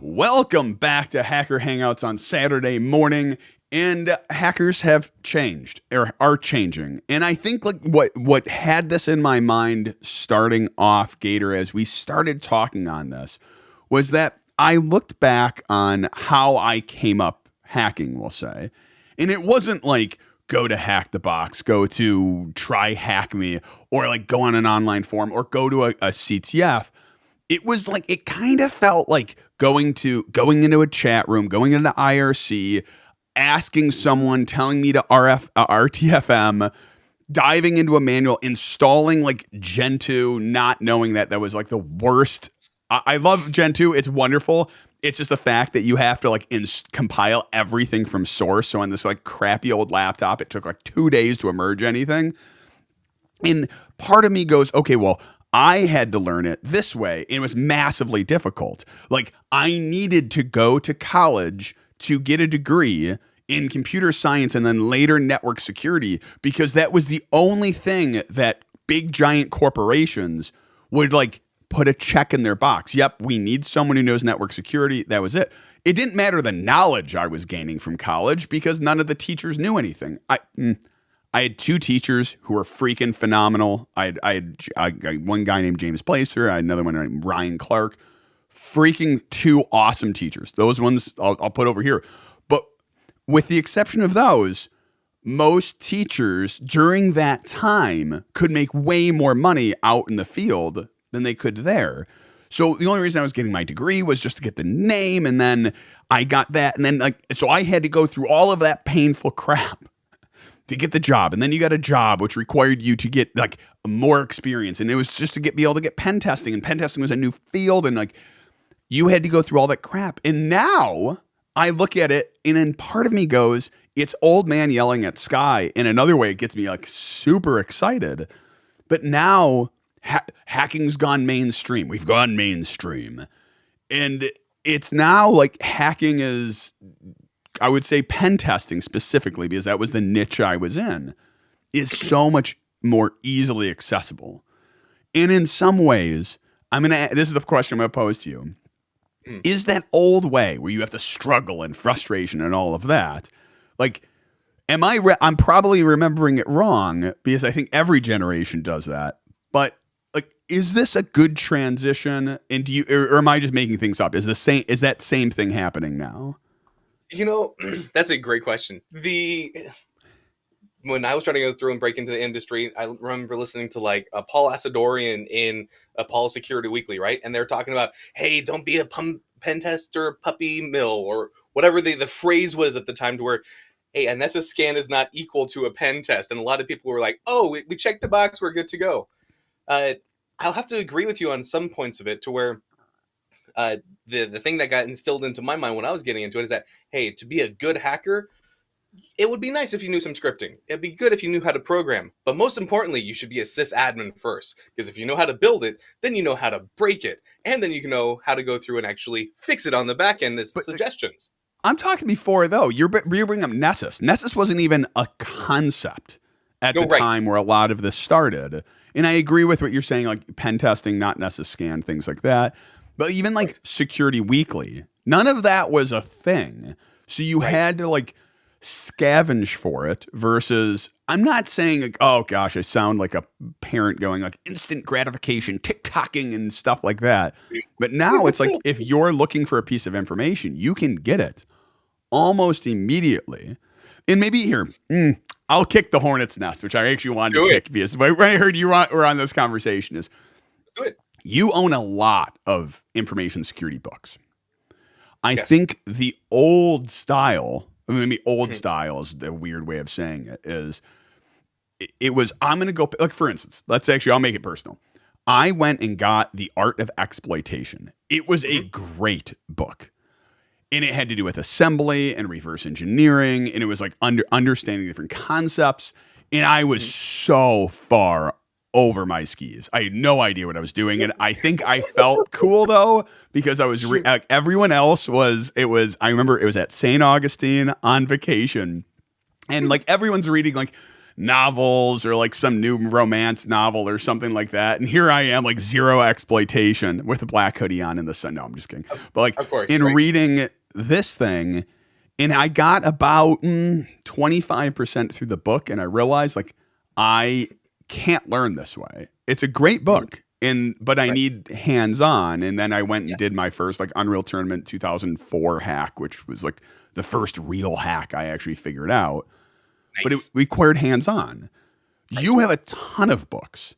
Welcome back to Hacker Hangouts on Saturday morning. And hackers have changed or are changing. And I think like what had this in my mind starting off, Gator, as we started talking on this, was that I looked back on how I came up hacking, we'll say. And it wasn't like go to Hack the Box, go to Try Hack Me, or like go on an online forum or go to a CTF. It was like, it kind of felt like going into a chat room, going into IRC, asking someone, telling me to RTFM, diving into a manual, installing like Gentoo, not knowing that was like the worst. I love Gentoo. It's wonderful. It's just the fact that you have to like compile everything from source. So on this like crappy old laptop, it took like 2 days to emerge anything. And part of me goes, okay, well, I had to learn it this way. And it was massively difficult. Like I needed to go to college to get a degree in computer science and then later network security, because that was the only thing that big giant corporations would like put a check in their box. Yep, we need someone who knows network security. That was it. It didn't matter the knowledge I was gaining from college because none of the teachers knew anything. I had two teachers who were freaking phenomenal. I had one guy named James Placer. I had another one named Ryan Clark. Freaking two awesome teachers. Those ones I'll put over here. But with the exception of those, most teachers during that time could make way more money out in the field than they could there. So the only reason I was getting my degree was just to get the name. And then I got that. And then so I had to go through all of that painful crap to get the job. And then you got a job which required you to get like more experience. And it was just to be able to get pen testing. And pen testing was a new field. And like you had to go through all that crap. And now I look at it and then part of me goes, it's old man yelling at sky. In another way, it gets me like super excited. But now hacking's gone mainstream. We've gone mainstream. And it's now like hacking is, I would say pen testing specifically, because that was the niche I was in, is so much more easily accessible. And in some ways, this is the question I'm going to pose to you. Is that old way where you have to struggle and frustration and all of that, like, I'm probably remembering it wrong because I think every generation does that. But like, is this a good transition? And do you, or am I just making things up? Is that same thing happening now? You know, that's a great question. When I was trying to go through and break into the industry, I remember listening to like Paul Asadorian in Paul Security Weekly, right? And they're talking about, hey, don't be a pen tester puppy mill, or whatever the phrase was at the time, to where, hey, a Nessus scan is not equal to a pen test. And a lot of people were like, oh, we checked the box, we're good to go. I'll have to agree with you on some points of it, to where the thing that got instilled into my mind when I was getting into it is that, hey, to be a good hacker, it would be nice if you knew some scripting. It'd be good if you knew how to program. But most importantly, you should be a sysadmin first. Because if you know how to build it, then you know how to break it. And then you can know how to go through and actually fix it on the back end as suggestions. I'm talking before, though. You're bringing up Nessus. Nessus wasn't even a concept at the time where a lot of this started. And I agree with what you're saying, like pen testing, not Nessus scan, things like that. But even like Security Weekly, none of that was a thing. So you had to like scavenge for it versus, I'm not saying like, oh gosh, I sound like a parent going like instant gratification, TikToking and stuff like that. But now it's like, if you're looking for a piece of information, you can get it almost immediately. And maybe here, I'll kick the hornet's nest, which I actually wanted to kick because when I heard you were on this conversation is, do it. You own a lot of information security books. I think the old style, style is a weird way of saying it, is it was, I'm going to go, like for instance, I'll make it personal. I went and got The Art of Exploitation. It was a great book. And it had to do with assembly and reverse engineering. And it was like understanding different concepts. And I was so far over my skis. I had no idea what I was doing. And I think I felt cool though, because I was, everyone else was, I remember it was at St. Augustine on vacation. And like everyone's reading like novels or like some new romance novel or something like that. And here I am, like zero exploitation with a black hoodie on in the sun. No, I'm just kidding. But like Of course, in right. reading this thing, and I got about 25% through the book, and I realized like I can't learn this way. It's a great book, but I Right. need hands-on. And then I went and Yes. did my first like Unreal Tournament 2004 hack, which was like the first real hack I actually figured out. But it Nice. required hands-on. You have a ton of books.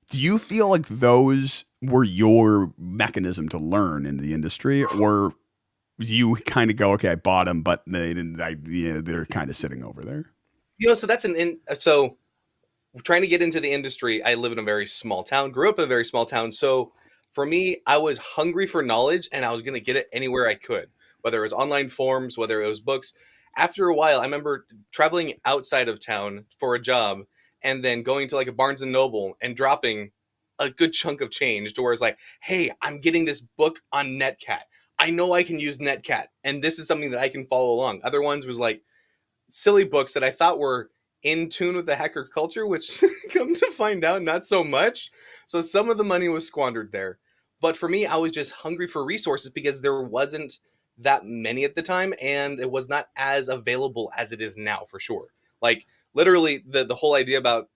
Do you feel like those were your mechanism to learn in the industry, or you kind of go, okay, I bought them, but they didn't. They're kind of sitting over there. So that's so trying to get into the industry. I live in a very small town, grew up in a very small town. So for me, I was hungry for knowledge and I was going to get it anywhere I could, whether it was online forums, whether it was books. After a while, I remember traveling outside of town for a job and then going to like a Barnes and Noble and dropping a good chunk of change to where it's like, hey, I'm getting this book on Netcat. I know I can use Netcat and this is something that I can follow along. Other ones was like silly books that I thought were in tune with the hacker culture, which come to find out, not so much. So some of the money was squandered there. But for me, I was just hungry for resources because there wasn't that many at the time and it was not as available as it is now for sure. Like literally the whole idea about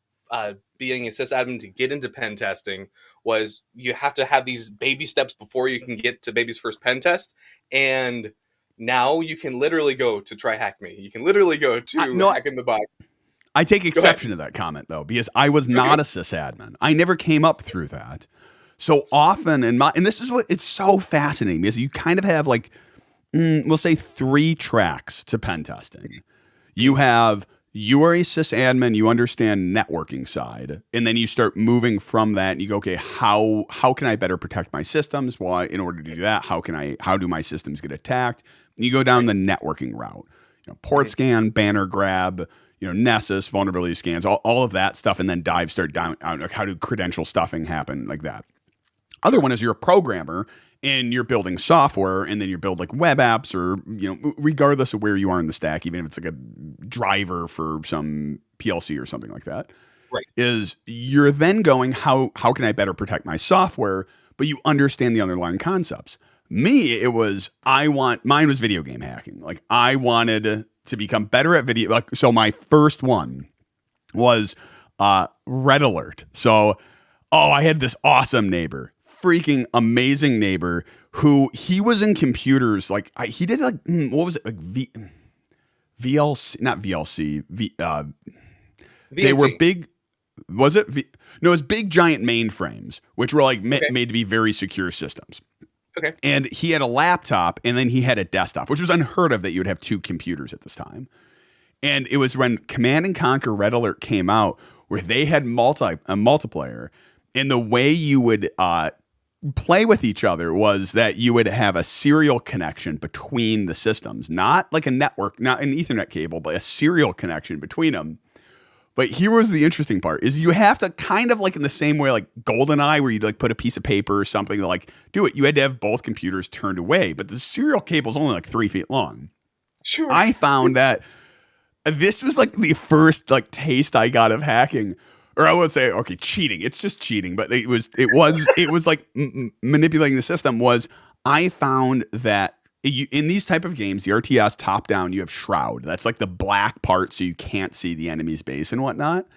being a sysadmin to get into pen testing was you have to have these baby steps before you can get to baby's first pen test. And now you can literally go to try hack me. You can literally go to No, hack in the box. I take Go ahead. exception to that comment though, because I was not a sysadmin. I never came up through that. So often and this is what it's so fascinating because you kind of have like, we'll say 3 tracks to pen testing. You are a sysadmin, you understand networking side, and then you start moving from that and you go, okay, how can I better protect my systems? Well, in order to do that, how do my systems get attacked? And you go down the networking route. Port scan, banner grab, Nessus, vulnerability scans, all of that stuff, and then start down like how do credential stuffing happen, like that. Other one is you're a programmer and you're building software, and then you build like web apps or, regardless of where you are in the stack, even if it's like a driver for some PLC or something like that, Right. is you're then going, how can I better protect my software? But you understand the underlying concepts. Me, mine was video game hacking. Like I wanted to become better at video. Like, so my first one was Red Alert. So, I had this awesome neighbor, freaking amazing neighbor who he was in computers. Like he did like, what was it? Like VLC, not VLC. They were big. Was it? No, it was big giant mainframes, which were like made to be very secure systems. Okay. And he had a laptop and then he had a desktop, which was unheard of that you would have 2 computers at this time. And it was when Command and Conquer Red Alert came out where they had a multiplayer. And the way you would play with each other was that you would have a serial connection between the systems, not like a network, not an Ethernet cable, but a serial connection between them. But here was the interesting part is you have to kind of like in the same way like GoldenEye where you'd like put a piece of paper or something to like do it. You had to have both computers turned away, but the serial cable is only like 3 feet long. Sure. I found that this was like the first like taste I got of hacking, or I would say, okay, cheating. It's just cheating, but it was like manipulating the system. I found that in these type of games, the RTS top down, you have shroud. That's like the black part, so you can't see the enemy's base and whatnot.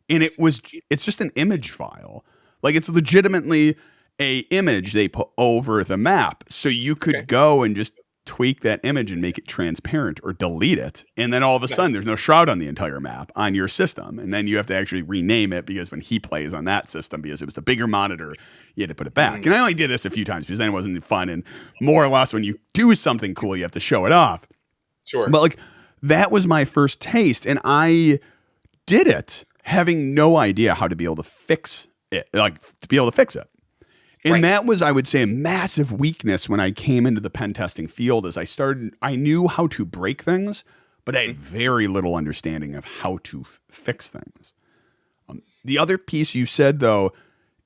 And it's just an image file. Like it's legitimately a image they put over the map, so you could go and just tweak that image and make it transparent or delete it. And then all of a sudden there's no shroud on the entire map on your system. And then you have to actually rename it because when he plays on that system, because it was the bigger monitor, you had to put it back. And I only did this a few times because then it wasn't fun. And more or less when you do something cool, you have to show it off. Sure. But like that was my first taste. And I did it having no idea how to be able to fix it, And that was, I would say, a massive weakness when I came into the pen testing field as I knew how to break things, but I had very little understanding of how to fix things. The other piece you said, though,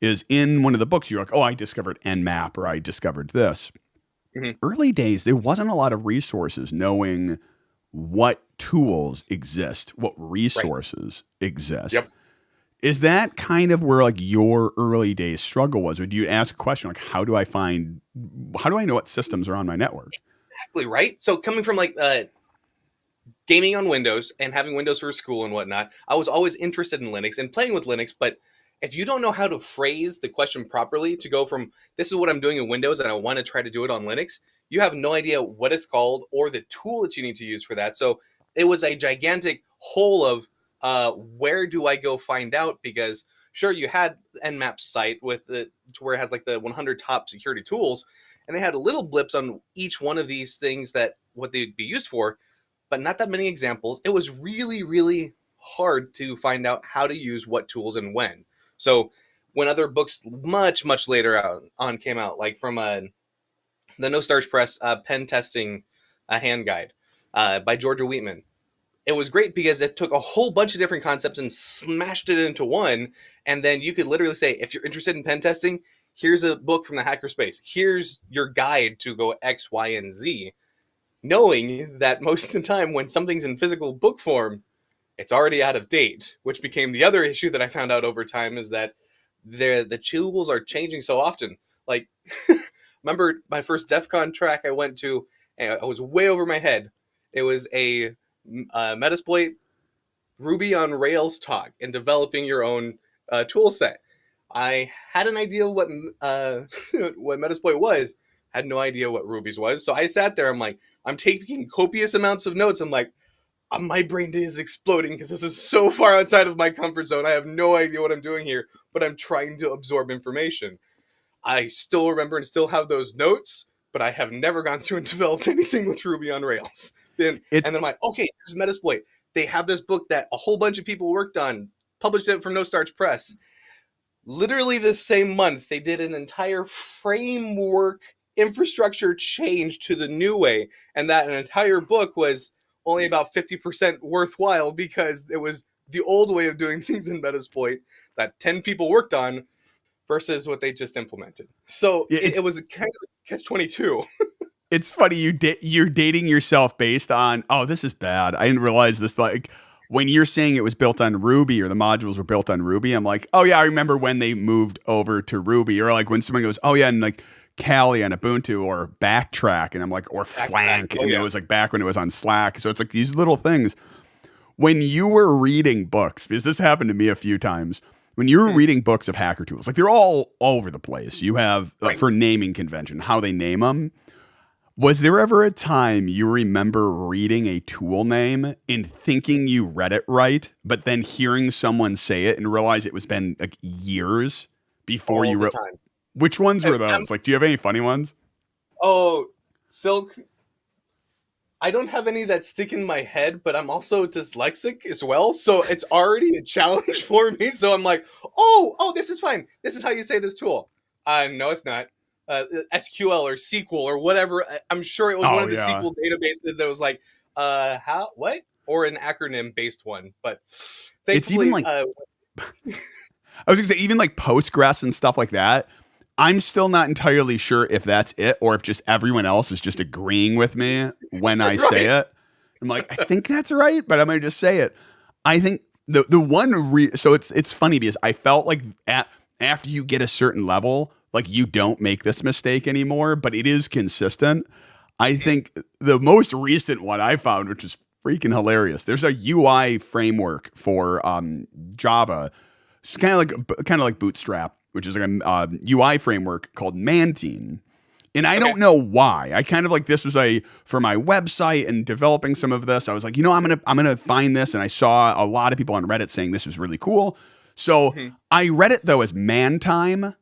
is in one of the books, you're like, I discovered Nmap or I discovered this. Early days, there wasn't a lot of resources knowing what tools exist, what Right. resources exist. Yep. Is that kind of where like your early days struggle was? Would you ask a question like, how do I know what systems are on my network? Exactly, right? So coming from like gaming on Windows and having Windows for school and whatnot, I was always interested in Linux and playing with Linux. But if you don't know how to phrase the question properly to go from this is what I'm doing in Windows and I want to try to do it on Linux, you have no idea what it's called or the tool that you need to use for that. So it was a gigantic hole of where do I go find out? Because sure, you had Nmap's site with the to where it has like the 100 top security tools, and they had little blips on each one of these things that what they'd be used for, but not that many examples. It was really, really hard to find out how to use what tools and when. So when other books much, much later on came out, like from the No Starch Press pen testing hand guide by Georgia Wheatman, it was great because it took a whole bunch of different concepts and smashed it into one. And then you could literally say, if you're interested in pen testing, here's a book from the hacker space. Here's your guide to go X, Y, and Z, knowing that most of the time when something's in physical book form, it's already out of date, which became the other issue that I found out over time is that the tools are changing so often. Like, remember my first DEF CON track I went to, and I was way over my head. It was a Metasploit Ruby on Rails talk and developing your own tool set. I had an idea what what Metasploit was, had no idea what Ruby's was. So I sat there. I'm like, I'm taking copious amounts of notes. I'm like, my brain is exploding because this is so far outside of my comfort zone. I have no idea what I'm doing here, but I'm trying to absorb information. I still remember and still have those notes, but I have never gone through and developed anything with Ruby on Rails. And It then I'm like, okay, here's Metasploit. They have this book that a whole bunch of people worked on, published it from No Starch Press. Literally this same month, they did an entire framework infrastructure change to the new way, and that an entire book was only about 50% worthwhile because it was the old way of doing things in Metasploit that 10 people worked on versus what they just implemented. So yeah, it was a kind of catch 22. it's funny you're dating yourself based on, oh, this is bad. I didn't realize this. Like when you're saying it was built on Ruby or the modules were built on Ruby, I'm like, oh yeah, I remember when they moved over to Ruby. Or like when someone goes, oh yeah, and like Kali on Ubuntu or Backtrack, and I'm like, or Flank, Oh and it yeah. was like back when it was on Slack. So it's like these little things. When you were reading books, because this happened to me a few times, when you were reading books of hacker tools, like they're all over the place. You have Right. for naming convention, how they name them. Was there ever a time you remember reading a tool name and thinking you read it right, but then hearing someone say it and realize it was been like years before All you the wrote? time. Which ones were I'm, those? Like, do you have any funny ones? oh, Silk. I don't have any that stick in my head, but I'm also dyslexic as well, so it's already a challenge for me. So I'm like, oh, this is fine. This is how you say this tool. No, it's not. SQL or SQL or whatever. I'm sure it was one Oh of the yeah, SQL databases that was like, how, what, or an acronym based one. But it's even thankfully, like I was gonna say even like Postgres and stuff like that. I'm still not entirely sure if that's it or if just everyone else is just agreeing with me when I say right. it. I'm like, I think that's right, but I'm gonna just say it. I think the one so it's funny because I felt like after you get a certain level, like you don't make this mistake anymore, but it is consistent. I think the most recent one I found, which is freaking hilarious. There's a UI framework for Java. It's kind of like Bootstrap, which is like a UI framework called Mantine. And I Okay. don't know why. I kind of like this was a for my website and developing some of this. I was like, I'm gonna find this, and I saw a lot of people on Reddit saying this was really cool. So Mhm. I read it though as man time,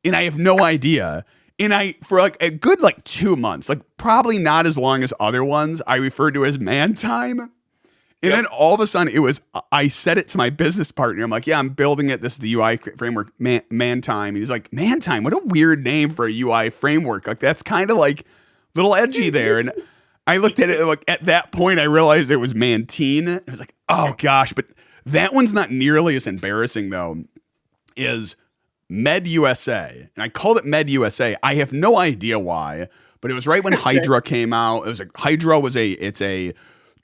and I have no idea. And I for like a good like 2 months, like probably not as long as other ones, I referred to as man time. And then Yep. all of a sudden, it was, I said it to my business partner. I'm like, yeah, I'm building it. This is the UI framework, man time. And he's like, man time, what a weird name for a UI framework. Like, that's kind of like a little edgy there. And I looked at it, like, at that point, I realized it was Mantine. I was like, oh gosh, but that one's not nearly as embarrassing, though, is Med USA. And I called it Med USA. I have no idea why, but it was right when Okay. Hydra came out. It was like, Hydra was it's a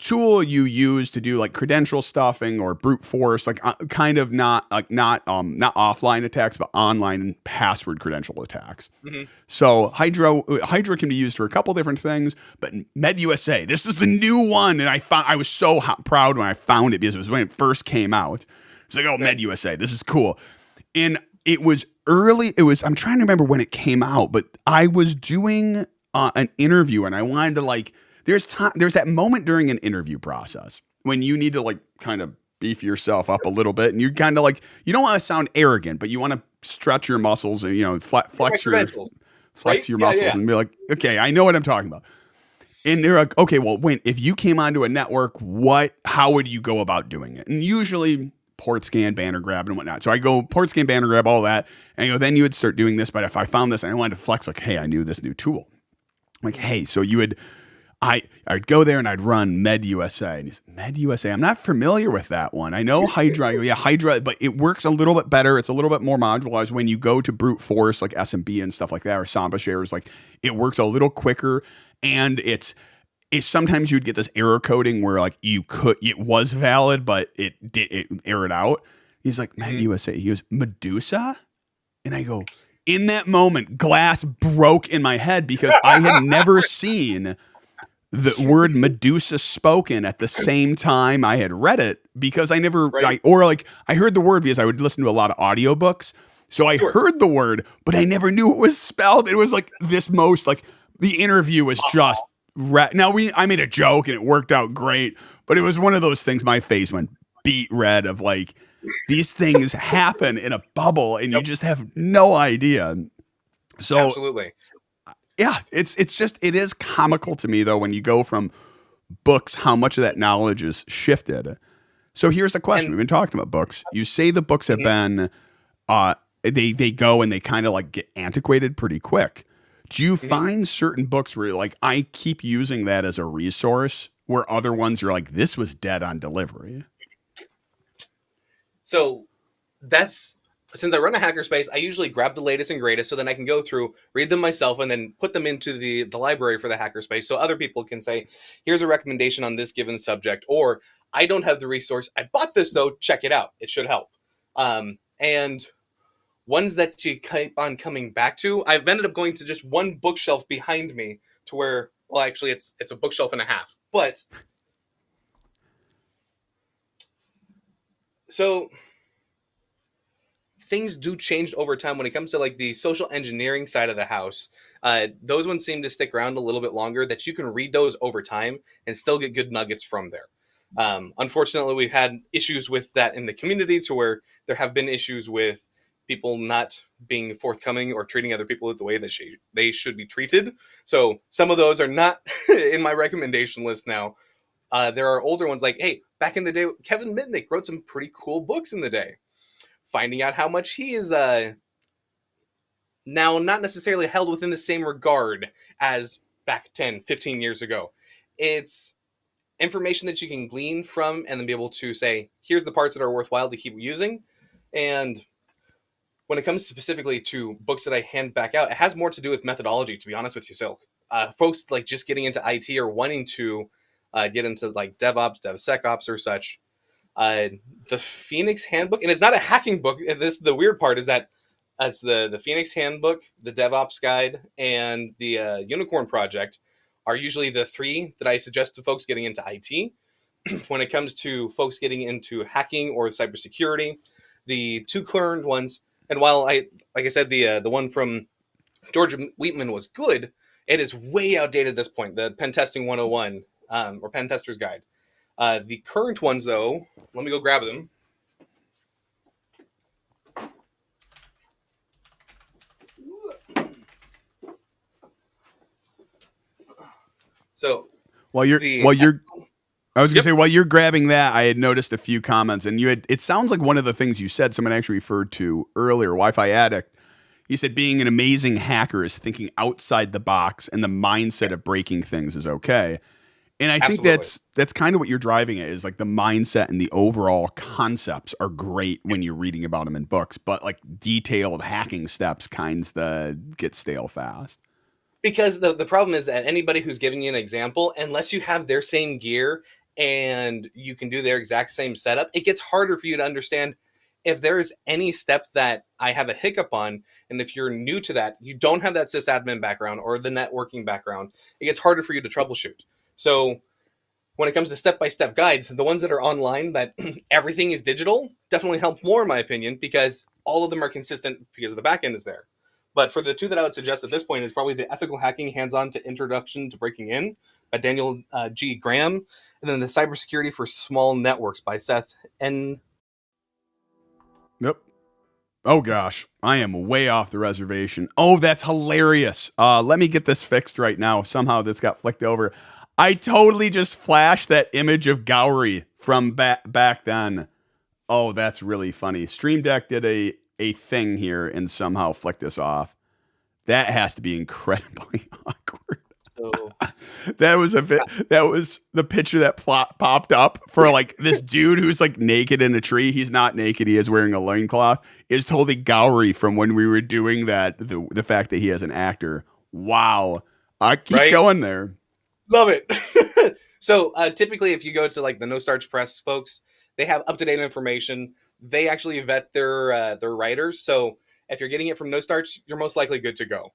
tool you use to do like credential stuffing or brute force, like kind of not offline attacks, but online password credential attacks. Mhm. So Hydra can be used for a couple different things, but MedUSA, this is the new one, and I was so proud when I found it because it was when it first came out. It's like, oh, Nice. MedUSA, this is cool, and it was early. I'm trying to remember when it came out, but I was doing an interview, and I wanted to like. There's that moment during an interview process when you need to like kind of beef yourself up a little bit, and you kind of like, you don't want to sound arrogant, but you want to stretch your muscles and, you know, flex your right? muscles and be like, okay, I know what I'm talking about. And they're like, okay, well, if you came onto a network, how would you go about doing it? And usually port scan, banner grab, and whatnot. So I go port scan, banner grab, all that, and I go, then you would start doing this. But if I found this and I wanted to flex, like, hey, I knew this new tool. I'm like, hey, so you would. I'd go there and I'd run MedUSA. And he's MedUSA. I'm not familiar with that one. I know Hydra. I go, yeah, Hydra, but it works a little bit better. It's a little bit more modularized when you go to brute force, like SMB and stuff like that, or Samba shares. Like, it works a little quicker, and it's sometimes you'd get this error coding where like it was valid, but it errored out. He's like, MedUSA. He goes, Medusa? And I go, in that moment, glass broke in my head because I had never seen the word Medusa spoken at the same time I had read it, because I never, I heard the word because I would listen to a lot of audiobooks. So I heard the word, but I never knew it was spelled. It was like the interview was just, now I made a joke and it worked out great, but it was one of those things, my face went beet red of like, these things happen in a bubble and you just have no idea. So absolutely. Yeah, it is comical to me though when you go from books, how much of that knowledge is shifted. So here's the question: we've been talking about books. You say the books have been, they go and they kind of like get antiquated pretty quick. Do you find certain books where you're like, I keep using that as a resource, where other ones are like, this was dead on delivery? So since I run a hackerspace, I usually grab the latest and greatest so then I can go through, read them myself, and then put them into the library for the hackerspace so other people can say, here's a recommendation on this given subject, or I don't have the resource. I bought this, though. Check it out. It should help. And ones that you keep on coming back to, I've ended up going to just one bookshelf behind me to where, well, actually, it's a bookshelf and a half. But so things do change over time when it comes to like the social engineering side of the house. Those ones seem to stick around a little bit longer, that you can read those over time and still get good nuggets from there. Unfortunately, we've had issues with that in the community, to where there have been issues with people not being forthcoming or treating other people the way that they should be treated. So some of those are not in my recommendation list now. There are older ones like, hey, back in the day, Kevin Mitnick wrote some pretty cool books in the day. Finding out how much he is now not necessarily held within the same regard as back 10, 15 years ago. It's information that you can glean from and then be able to say, here's the parts that are worthwhile to keep using. And when it comes specifically to books that I hand back out, it has more to do with methodology, to be honest with you, Silk. Folks like just getting into IT or wanting to get into like DevOps, DevSecOps or such, the Phoenix Handbook, and it's not a hacking book. The weird part is that it's the Phoenix Handbook, the DevOps Guide, and the Unicorn Project are usually the three that I suggest to folks getting into IT. When it comes to folks getting into hacking or cybersecurity, the two current ones, and while like I said, the one from George Wheatman was good, it is way outdated at this point. The Pen Testing 101 or Pen Tester's Guide. The current ones, though, let me go grab them. So while you're grabbing that, I had noticed a few comments, and it sounds like one of the things you said, someone actually referred to earlier, Wi-Fi Addict. He said being an amazing hacker is thinking outside the box, and the mindset of breaking things is okay. And I think that's kind of what you're driving at, is like the mindset and the overall concepts are great when you're reading about them in books, but like detailed hacking steps kinds of get stale fast. Because the problem is that anybody who's giving you an example, unless you have their same gear and you can do their exact same setup, it gets harder for you to understand if there is any step that I have a hiccup on. And if you're new to that, you don't have that sysadmin background or the networking background, it gets harder for you to troubleshoot. So when it comes to step-by-step guides, the ones that are online that everything is digital definitely help more, in my opinion, because all of them are consistent because the backend is there. But for the two that I would suggest at this point is probably the Ethical Hacking Hands-On to Introduction to Breaking In by Daniel G. Graham, and then the Cybersecurity for Small Networks by Seth N. Yep. Oh gosh, I am way off the reservation. Oh, that's hilarious. Let me get this fixed right now. Somehow this got flicked over. I totally just flashed that image of Gowrie from back then. Oh, that's really funny. Stream Deck did a thing here and somehow flicked us off. That has to be incredibly awkward. So That was the picture that popped up for like this dude who's like naked in a tree. He's not naked. He is wearing a loincloth. Is totally Gowrie from when we were doing that. The fact that he is an actor. Wow. I keep going there. Love it. So typically if you go to like the No Starch Press folks, they have up-to-date information. They actually vet their writers. So if you're getting it from No Starch, you're most likely good to go.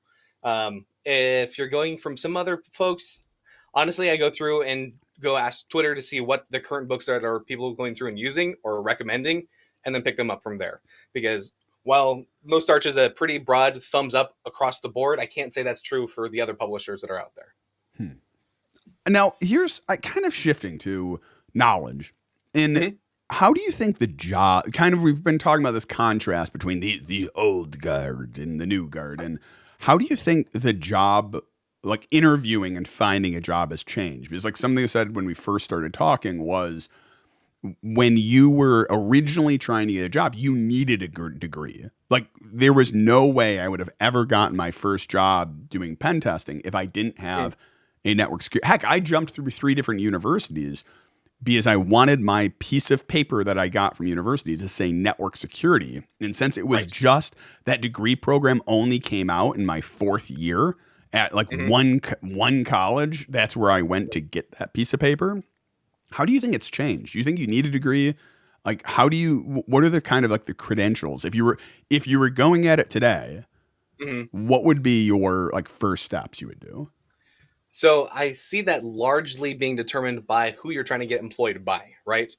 If you're going from some other folks, honestly, I go through and go ask Twitter to see what the current books are people going through and using or recommending, and then pick them up from there. Because while No Starch is a pretty broad thumbs up across the board, I can't say that's true for the other publishers that are out there. Now, here's kind of shifting to knowledge. And how do you think the job, kind of, we've been talking about this contrast between the old guard and the new guard. And how do you think the job, like interviewing and finding a job, has changed? Because like something I said when we first started talking was when you were originally trying to get a job, you needed a degree. Like there was no way I would have ever gotten my first job doing pen testing if I didn't have a network security. Heck, I jumped through 3 different universities because I wanted my piece of paper that I got from university to say network security. And since it was just that degree program only came out in my 4th year at like one college, that's where I went to get that piece of paper. How do you think it's changed? Do you think you need a degree? Like, what are the kind of like the credentials? If you were going at it today, what would be your like first steps you would do? So I see that largely being determined by who you're trying to get employed by, right?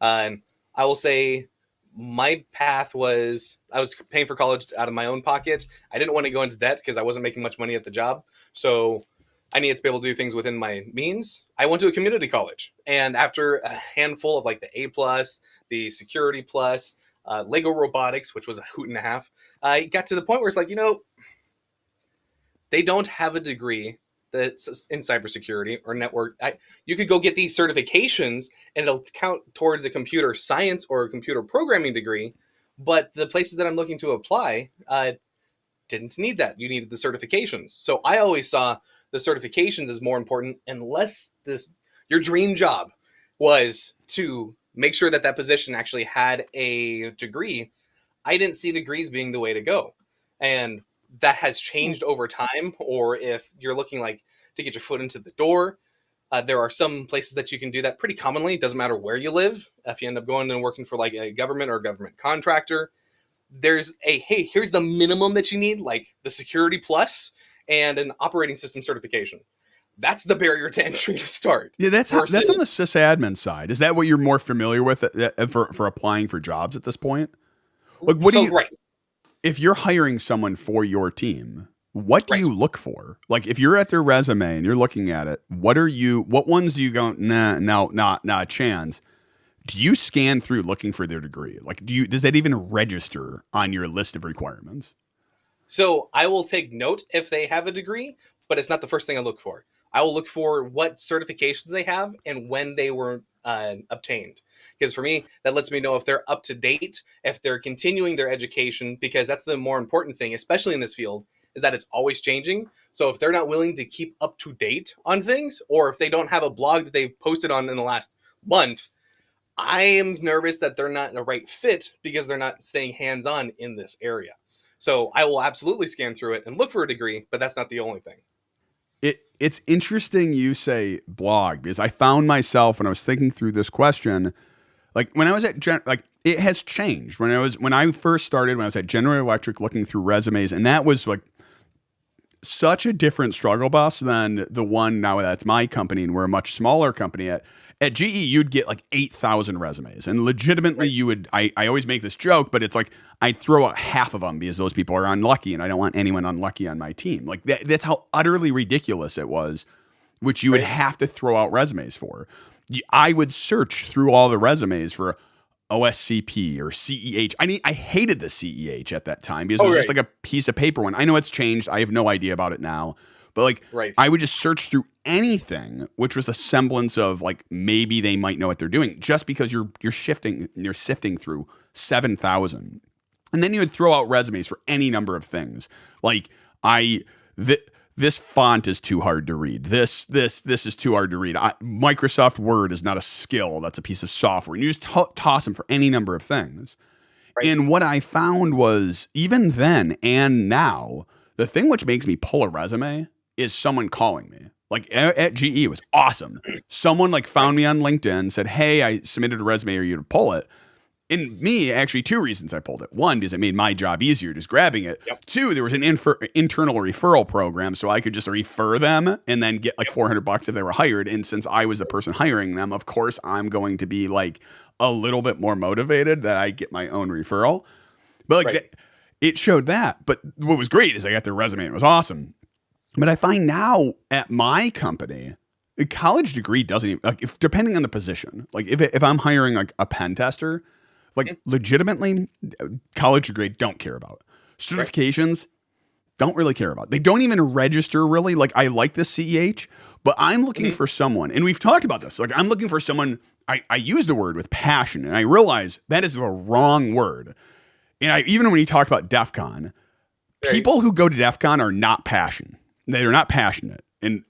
I will say my path was I was paying for college out of my own pocket. I didn't want to go into debt because I wasn't making much money at the job. So I needed to be able to do things within my means. I went to a community college. And after a handful of like the A+, the Security Plus, Lego Robotics, which was a hoot and a half, I got to the point where it's like, they don't have a degree that's in cybersecurity or network. You could go get these certifications and it'll count towards a computer science or a computer programming degree. But the places that I'm looking to apply didn't need that. You needed the certifications. So I always saw the certifications as more important unless your dream job was to make sure that position actually had a degree. I didn't see degrees being the way to go. And that has changed over time, or if you're looking like to get your foot into the door, there are some places that you can do that pretty commonly. It doesn't matter where you live. If you end up going and working for like a government or a government contractor, there's hey, here's the minimum that you need, like the Security Plus and an operating system certification. That's the barrier to entry to start. Yeah, that's on the sysadmin side. Is that what you're more familiar with for applying for jobs at this point? Like, right. If you're hiring someone for your team, what do you look for? Like, if you're at their resume and you're looking at it, what ones do you go, nah, not a chance? Do you scan through looking for their degree? Like, does that even register on your list of requirements? So I will take note if they have a degree, but it's not the first thing I look for. I will look for what certifications they have and when they were obtained. Because for me, that lets me know if they're up to date, if they're continuing their education, because that's the more important thing, especially in this field, is that it's always changing. So if they're not willing to keep up to date on things, or if they don't have a blog that they've posted on in the last month, I am nervous that they're not a right fit because they're not staying hands-on in this area. So I will absolutely scan through it and look for a degree, but that's not the only thing. It's interesting you say blog, because I found myself when I was thinking through this question, like when I was at like it has changed. When I first started, when I was at General Electric looking through resumes, and that was like such a different struggle bus than the one now that's my company, and we're a much smaller company. At GE, you'd get like 8,000 resumes, and legitimately you would, I always make this joke, but it's like I'd throw out half of them because those people are unlucky, and I don't want anyone unlucky on my team. Like that's how utterly ridiculous it was, which you would have to throw out resumes for. I would search through all the resumes for OSCP or CEH. I hated the CEH at that time because it was just like a piece of paper one. I know it's changed. I have no idea about it now. But like, I would just search through anything which was a semblance of like maybe they might know what they're doing, just because you're sifting through 7,000, and then you would throw out resumes for any number of things. Like this font is too hard to read. This is too hard to read. Microsoft Word is not a skill. That's a piece of software. And you just toss them for any number of things. Right. And what I found was, even then and now, the thing which makes me pull a resume is someone calling me. Like at GE, it was awesome. Someone like found me on LinkedIn, said, "Hey, I submitted a resume. Are you to pull it?" And me, actually, two reasons I pulled it. One, because it made my job easier just grabbing it. Yep. Two, there was an internal referral program, so I could just refer them and then get like $400 if they were hired. And since I was the person hiring them, of course, I'm going to be like a little bit more motivated that I get my own referral. But like it showed that. But what was great is I got their resume and it was awesome. But I find now at my company, a college degree doesn't even, like, depending on the position, like if I'm hiring like a pen tester, like legitimately, college degree don't care about. Certifications don't really care about. They don't even register really. Like I like the CEH, but I'm looking for someone, and we've talked about this. Like I'm looking for someone. I use the word with passion, and I realize that is the wrong word. And even when you talk about DEF CON, people who go to DEF CON are not passionate. They're not passionate. And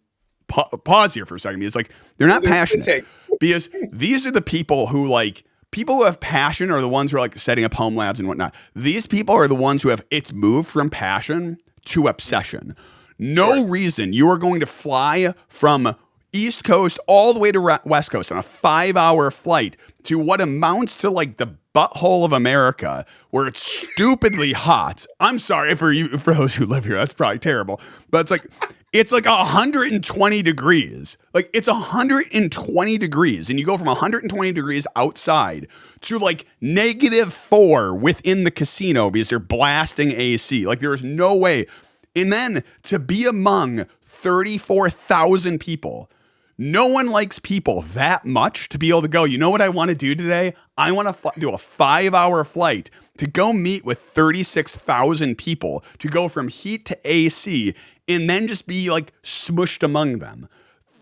pause here for a second. It's like they're not passionate because these are the people who like. People who have passion are the ones who are like setting up home labs and whatnot. These people are the ones who have, it's moved from passion to obsession. No reason you are going to fly from East Coast all the way to West Coast on a 5-hour flight to what amounts to like the butthole of America, where it's stupidly hot. I'm sorry for those who live here. That's probably terrible, but it's like 120 degrees. Like it's 120 degrees, and you go from 120 degrees outside to like -4 within the casino because they're blasting AC. Like there is no way. And then to be among 34,000 people. No one likes people that much to be able to go, you know what I want to do today? I want to do a 5-hour flight to go meet with 36,000 people, to go from heat to AC, and then just be like smushed among them.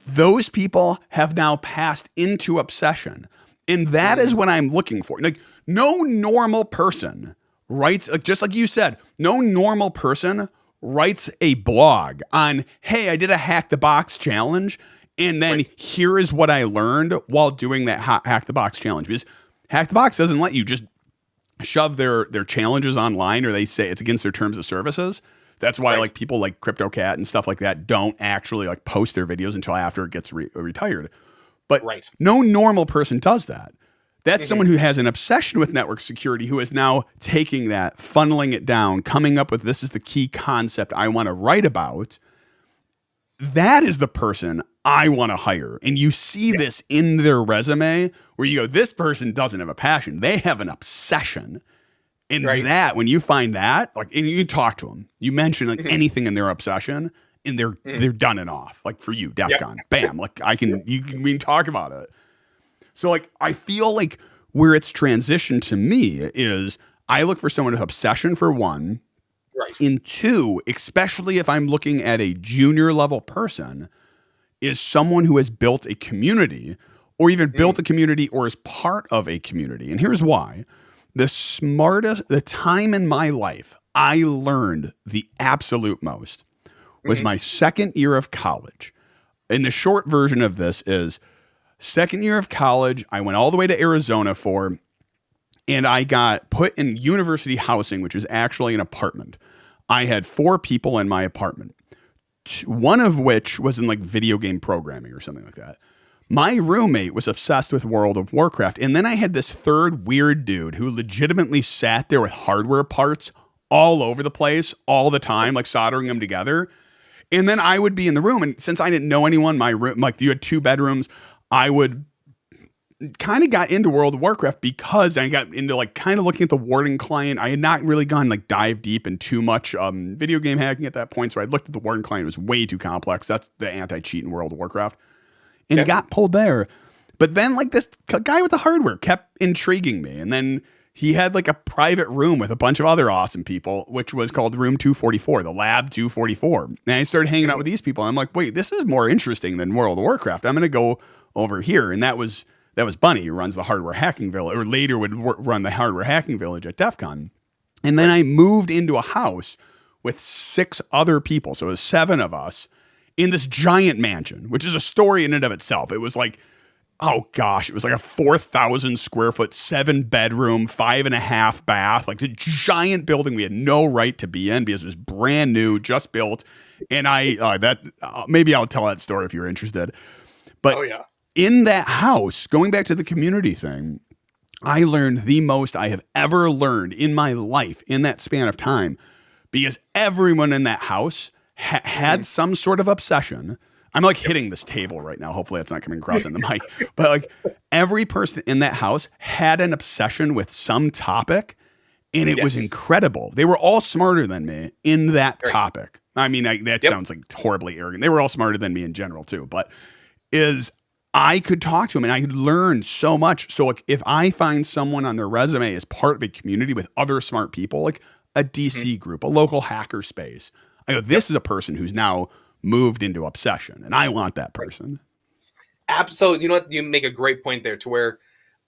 Those people have now passed into obsession. And that is what I'm looking for. Like no normal person writes, just like you said, no normal person writes a blog on, hey, I did a hack the box challenge. And then here is what I learned while doing that hack the box challenge. Because hack the box doesn't let you just shove their challenges online, or they say it's against their terms of services. That's why like people like CryptoCat and stuff like that don't actually like post their videos until after it gets retired. But no normal person does that. That's someone who has an obsession with network security, who is now taking that, funneling it down, coming up with, this is the key concept I want to write about. That is the person I want to hire. And you see this in their resume where you go, this person doesn't have a passion. They have an obsession. And that, when you find that, like, and you talk to them, you mention like anything in their obsession, and they're done and off. Like for you, DEF CON, bam. Like we can talk about it. So like, I feel like where it's transitioned to me is I look for someone with obsession for one. In two, especially if I'm looking at a junior level person, is someone who has built a community, or even built a community or is part of a community. And here's why. The time in my life I learned the absolute most was my second year of college. And the short version of this is, second year of college, I went all the way to Arizona for, and I got put in university housing, which is actually an apartment. I had 4 people in my apartment. one of which was in like video game programming or something like that. My roommate was obsessed with World of Warcraft. And then I had this third weird dude who legitimately sat there with hardware parts all over the place all the time, like soldering them together. And then I would be in the room. And since I didn't know anyone, my room, like you had 2 bedrooms, I would kind of got into World of Warcraft because I got into like kind of looking at the Warden client. I had not really gone like dive deep in too much video game hacking at that point. So I looked at the Warden client. It was way too complex. That's the anti-cheat in World of Warcraft. And got pulled there. But then like this guy with the hardware kept intriguing me. And then he had like a private room with a bunch of other awesome people, which was called Room 244, the Lab 244. And I started hanging out with these people. And I'm like, wait, this is more interesting than World of Warcraft. I'm going to go over here. And that was Bunny, who runs the hardware hacking village, or later would run the hardware hacking village at DEF CON. And then I moved into a house with 6 other people. So it was 7 of us in this giant mansion, which is a story in and of itself. It was like, oh gosh, it was like a 4,000 square foot, 7 bedroom, 5.5 bath, like a giant building we had no right to be in because it was brand new, just built. And maybe I'll tell that story if you're interested. But in that house, going back to the community thing, I learned the most I have ever learned in my life in that span of time, because everyone in that house had some sort of obsession. I'm like hitting this table right now. Hopefully that's not coming across in the mic. But like every person in that house had an obsession with some topic, and it was incredible. They were all smarter than me in that topic. I mean, that sounds like horribly arrogant. They were all smarter than me in general too. But I could talk to them and I could learn so much. So like if I find someone on their resume as part of a community with other smart people, like a DC group, a local hacker space, I go, this is a person who's now moved into obsession, and I want that person. Absolutely. You know what? You make a great point there, to where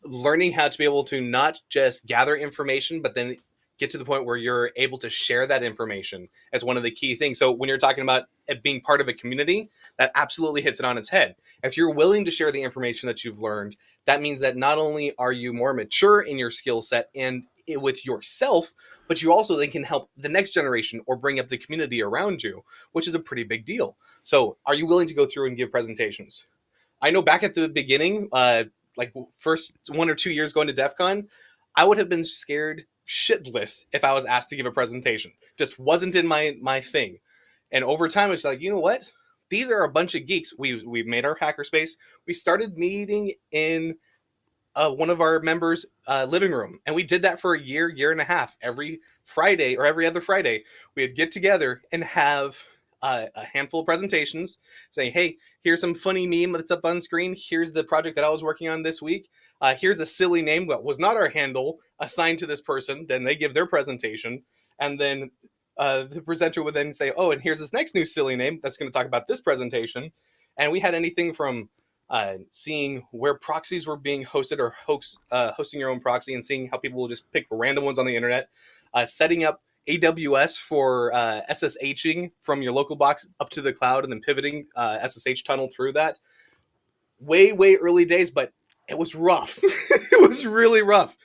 learning how to be able to not just gather information, but then get to the point where you're able to share that information as one of the key things. So when you're talking about it being part of a community, that absolutely hits it on its head. If you're willing to share the information that you've learned, that means that not only are you more mature in your skill set and with yourself, but you also then can help the next generation or bring up the community around you, which is a pretty big deal. So are you willing to go through and give presentations? I know back at the beginning, like first 1 or 2 years going to DEF CON, I would have been scared shitless if I was asked to give a presentation. Just wasn't in my thing. And over time, it's like, you know what? These are a bunch of geeks. We've made our hackerspace. We started meeting in one of our members' living room. And we did that for a year and a half. Every Friday or every other Friday, we'd get together and have a handful of presentations saying, hey, here's some funny meme that's up on screen. Here's the project that I was working on this week. Here's a silly name that was not our handle assigned to this person. Then they give their presentation. And then the presenter would then say, oh, and here's this next new silly name that's going to talk about this presentation. And we had anything from seeing where proxies were being hosted, or hosting your own proxy and seeing how people will just pick random ones on the internet, setting up AWS for SSHing from your local box up to the cloud and then pivoting SSH tunnel through that. Way early days, but it was rough. It was really rough.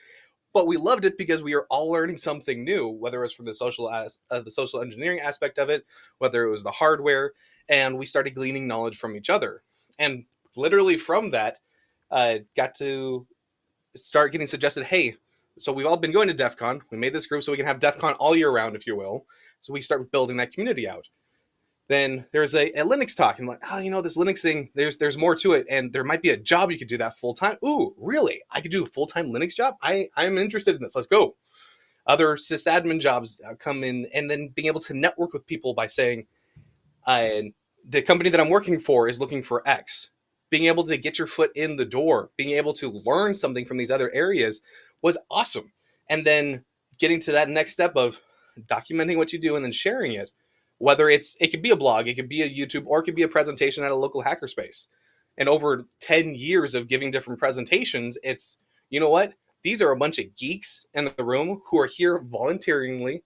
But we loved it because we were all learning something new, whether it was from the social engineering aspect of it, whether it was the hardware, and we started gleaning knowledge from each other. And literally from that, got to start getting suggested, hey, so we've all been going to DEF CON. We made this group so we can have DEF CON all year round, if you will. So we start building that community out. Then there's a Linux talk, and like, oh, you know, this Linux thing, there's more to it, and there might be a job you could do that full time. Ooh, really? I could do a full-time Linux job? I'm interested in this. Let's go. Other sysadmin jobs come in, and then being able to network with people by saying, the company that I'm working for is looking for X. Being able to get your foot in the door, being able to learn something from these other areas was awesome. And then getting to that next step of documenting what you do and then sharing it. Whether it could be a blog, it could be a YouTube, or it could be a presentation at a local hackerspace. And over 10 years of giving different presentations, it's, you know what? These are a bunch of geeks in the room who are here voluntarily.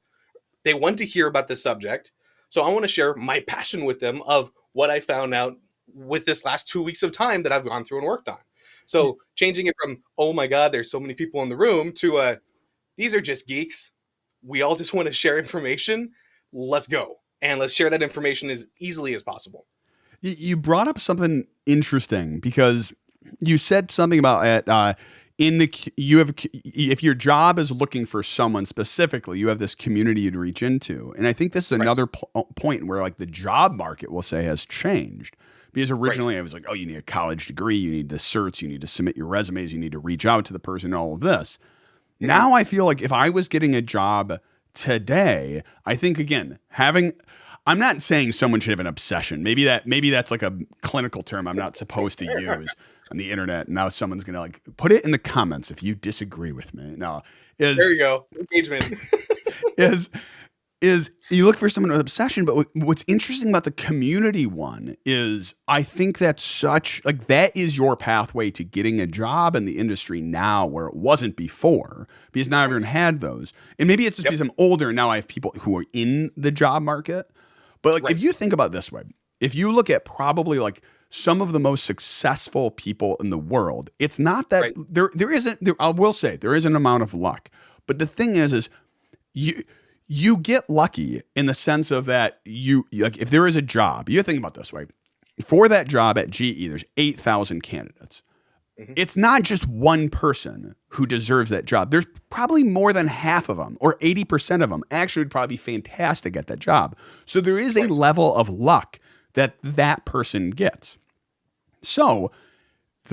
They want to hear about this subject. So I want to share my passion with them of what I found out with this last 2 weeks of time that I've gone through and worked on. So changing it from, oh my God, there's so many people in the room, to these are just geeks. We all just want to share information. Let's go. and let's share that information as easily as possible. You brought up something interesting because you said something about if your job is looking for someone specifically, you have this community you'd reach into, and I think this is another point where like the job market, we'll say, has changed. Because originally I was like, oh, you need a college degree, you need the certs, you need to submit your resumes, you need to reach out to the person, all of this. Now I feel like if I was getting a job today, I think again, I'm not saying someone should have an obsession. Maybe that's like a clinical term I'm not supposed to use on the internet. And now someone's gonna like put it in the comments if you disagree with me. No, there you go. Engagement. is you look for someone with obsession, but what's interesting about the community one is I think that's such like that is your pathway to getting a job in the industry now where it wasn't before because not everyone had those. And maybe it's just because I'm older and now I have people who are in the job market. But like if you think about it this way, if you look at probably like some of the most successful people in the world, it's not that I will say there is an amount of luck. But the thing is you get lucky in the sense of that you like if there is a job, you think about it this way. For that job at GE, there's 8,000 candidates. It's not just one person who deserves that job. There's probably more than half of them or 80% of them actually would probably be fantastic at that job. So there is a level of luck that person gets. So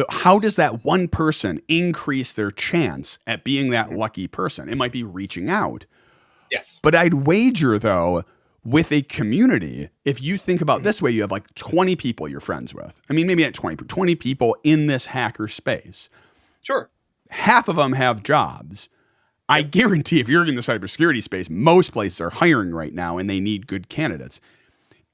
how does that one person increase their chance at being that lucky person? It might be reaching out. Yes. But I'd wager, though, with a community, if you think about this way, you have like 20 people you're friends with. I mean, maybe not 20 people in this hacker space. Sure. Half of them have jobs. I guarantee if you're in the cybersecurity space, most places are hiring right now and they need good candidates.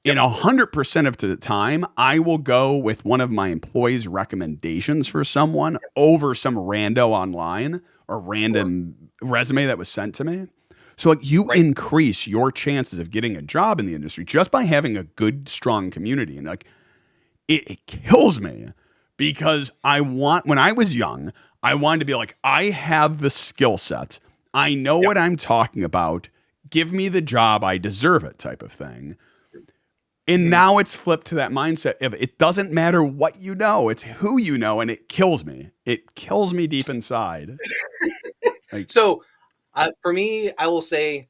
In 100% of the time, I will go with one of my employees' recommendations for someone over some rando online or random resume that was sent to me. So like you increase your chances of getting a job in the industry just by having a good, strong community. And like it kills me because when I was young, I wanted to be like, I have the skill set. I know what I'm talking about. Give me the job. I deserve it type of thing. And now it's flipped to that mindset of it doesn't matter what you know, it's who you know, and it kills me. It kills me deep inside. For me, I will say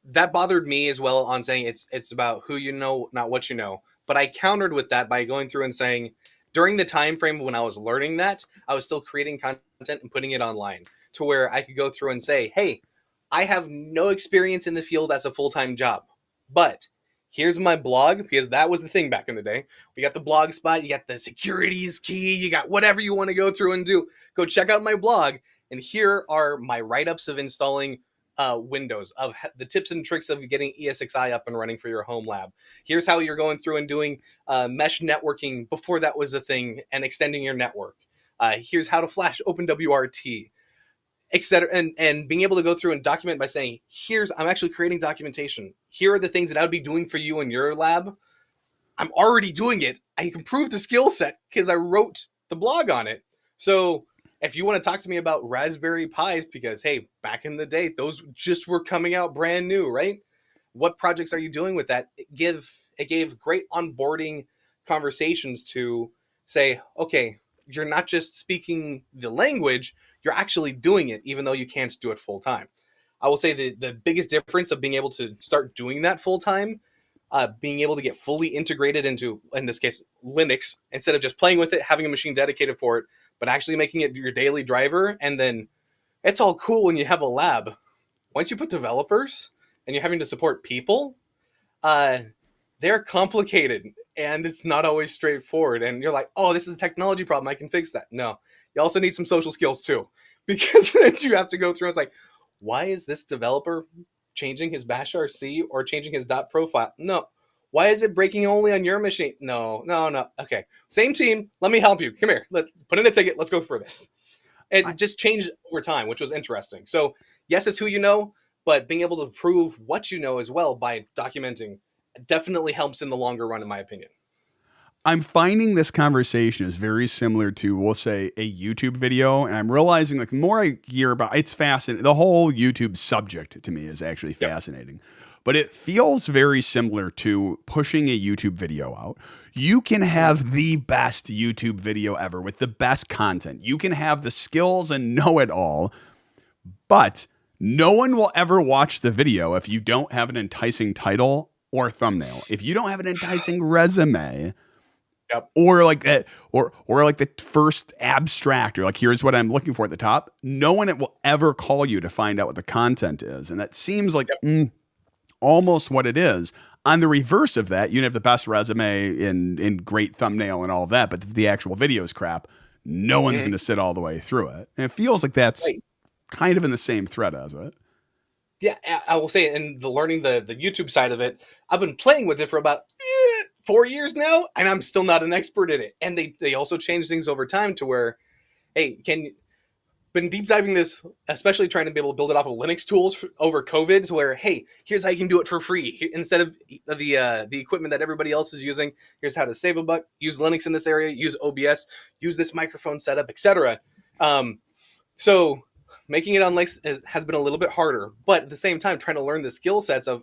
that bothered me as well on saying it's about who you know, not what you know. But I countered with that by going through and saying during the time frame when I was learning that, I was still creating content and putting it online to where I could go through and say, hey, I have no experience in the field as a full-time job, but here's my blog, because that was the thing back in the day. We got the blog spot, you got the securities key, you got whatever you want to go through and do. Go check out my blog. And here are my write-ups of installing Windows, of the tips and tricks of getting ESXi up and running for your home lab. Here's how you're going through and doing mesh networking before that was a thing and extending your network. Here's how to flash OpenWRT, etc. And being able to go through and document by saying, I'm actually creating documentation. Here are the things that I would be doing for you in your lab. I'm already doing it. I can prove the skill set because I wrote the blog on it. So if you want to talk to me about Raspberry Pis, because, hey, back in the day, those just were coming out brand new, right? What projects are you doing with that? It gave great onboarding conversations to say, okay, you're not just speaking the language, you're actually doing it, even though you can't do it full time. I will say the biggest difference of being able to start doing that full time, being able to get fully integrated into, in this case, Linux, instead of just playing with it, having a machine dedicated for it, but actually making it your daily driver. And then it's all cool when you have a lab. Once you put developers and you're having to support people, they're complicated and it's not always straightforward. And you're like, oh, this is a technology problem, I can fix that. No, you also need some social skills too, because then you have to go through. It's like, why is this developer changing his bash RC or changing his dot profile? No. Why is it breaking only on your machine? No. Okay. Same team. Let me help you. Come here. Let's put in a ticket. Let's go for this. It just changed over time, which was interesting. So yes, it's who you know, but being able to prove what you know as well by documenting definitely helps in the longer run, in my opinion. I'm finding this conversation is very similar to, we'll say, a YouTube video. And I'm realizing like the more I hear about it's fascinating. The whole YouTube subject to me is actually fascinating. but it feels very similar to pushing a YouTube video out. You can have the best YouTube video ever with the best content. You can have the skills and know it all, but no one will ever watch the video if you don't have an enticing title or thumbnail. If you don't have an enticing resume, Yep. or like that, or like the first abstract, or like, here's what I'm looking for at the top, no one will ever call you to find out what the content is. And that seems like almost what it is. On the reverse of that, you have the best resume in great thumbnail and all of that, but the actual video is crap. No one's going to sit all the way through it. And it feels like that's kind of in the same thread as it. Yeah, I will say, and learning the YouTube side of it, I've been playing with it for about 4 years now, and I'm still not an expert in it. And they also change things over time to where, hey, been deep diving this, especially trying to be able to build it off of Linux tools over COVID, to where, hey, here's how you can do it for free. Instead of the equipment that everybody else is using, here's how to save a buck, use Linux in this area, use OBS, use this microphone setup, etc. So making it on Linux has been a little bit harder, but at the same time, trying to learn the skill sets of,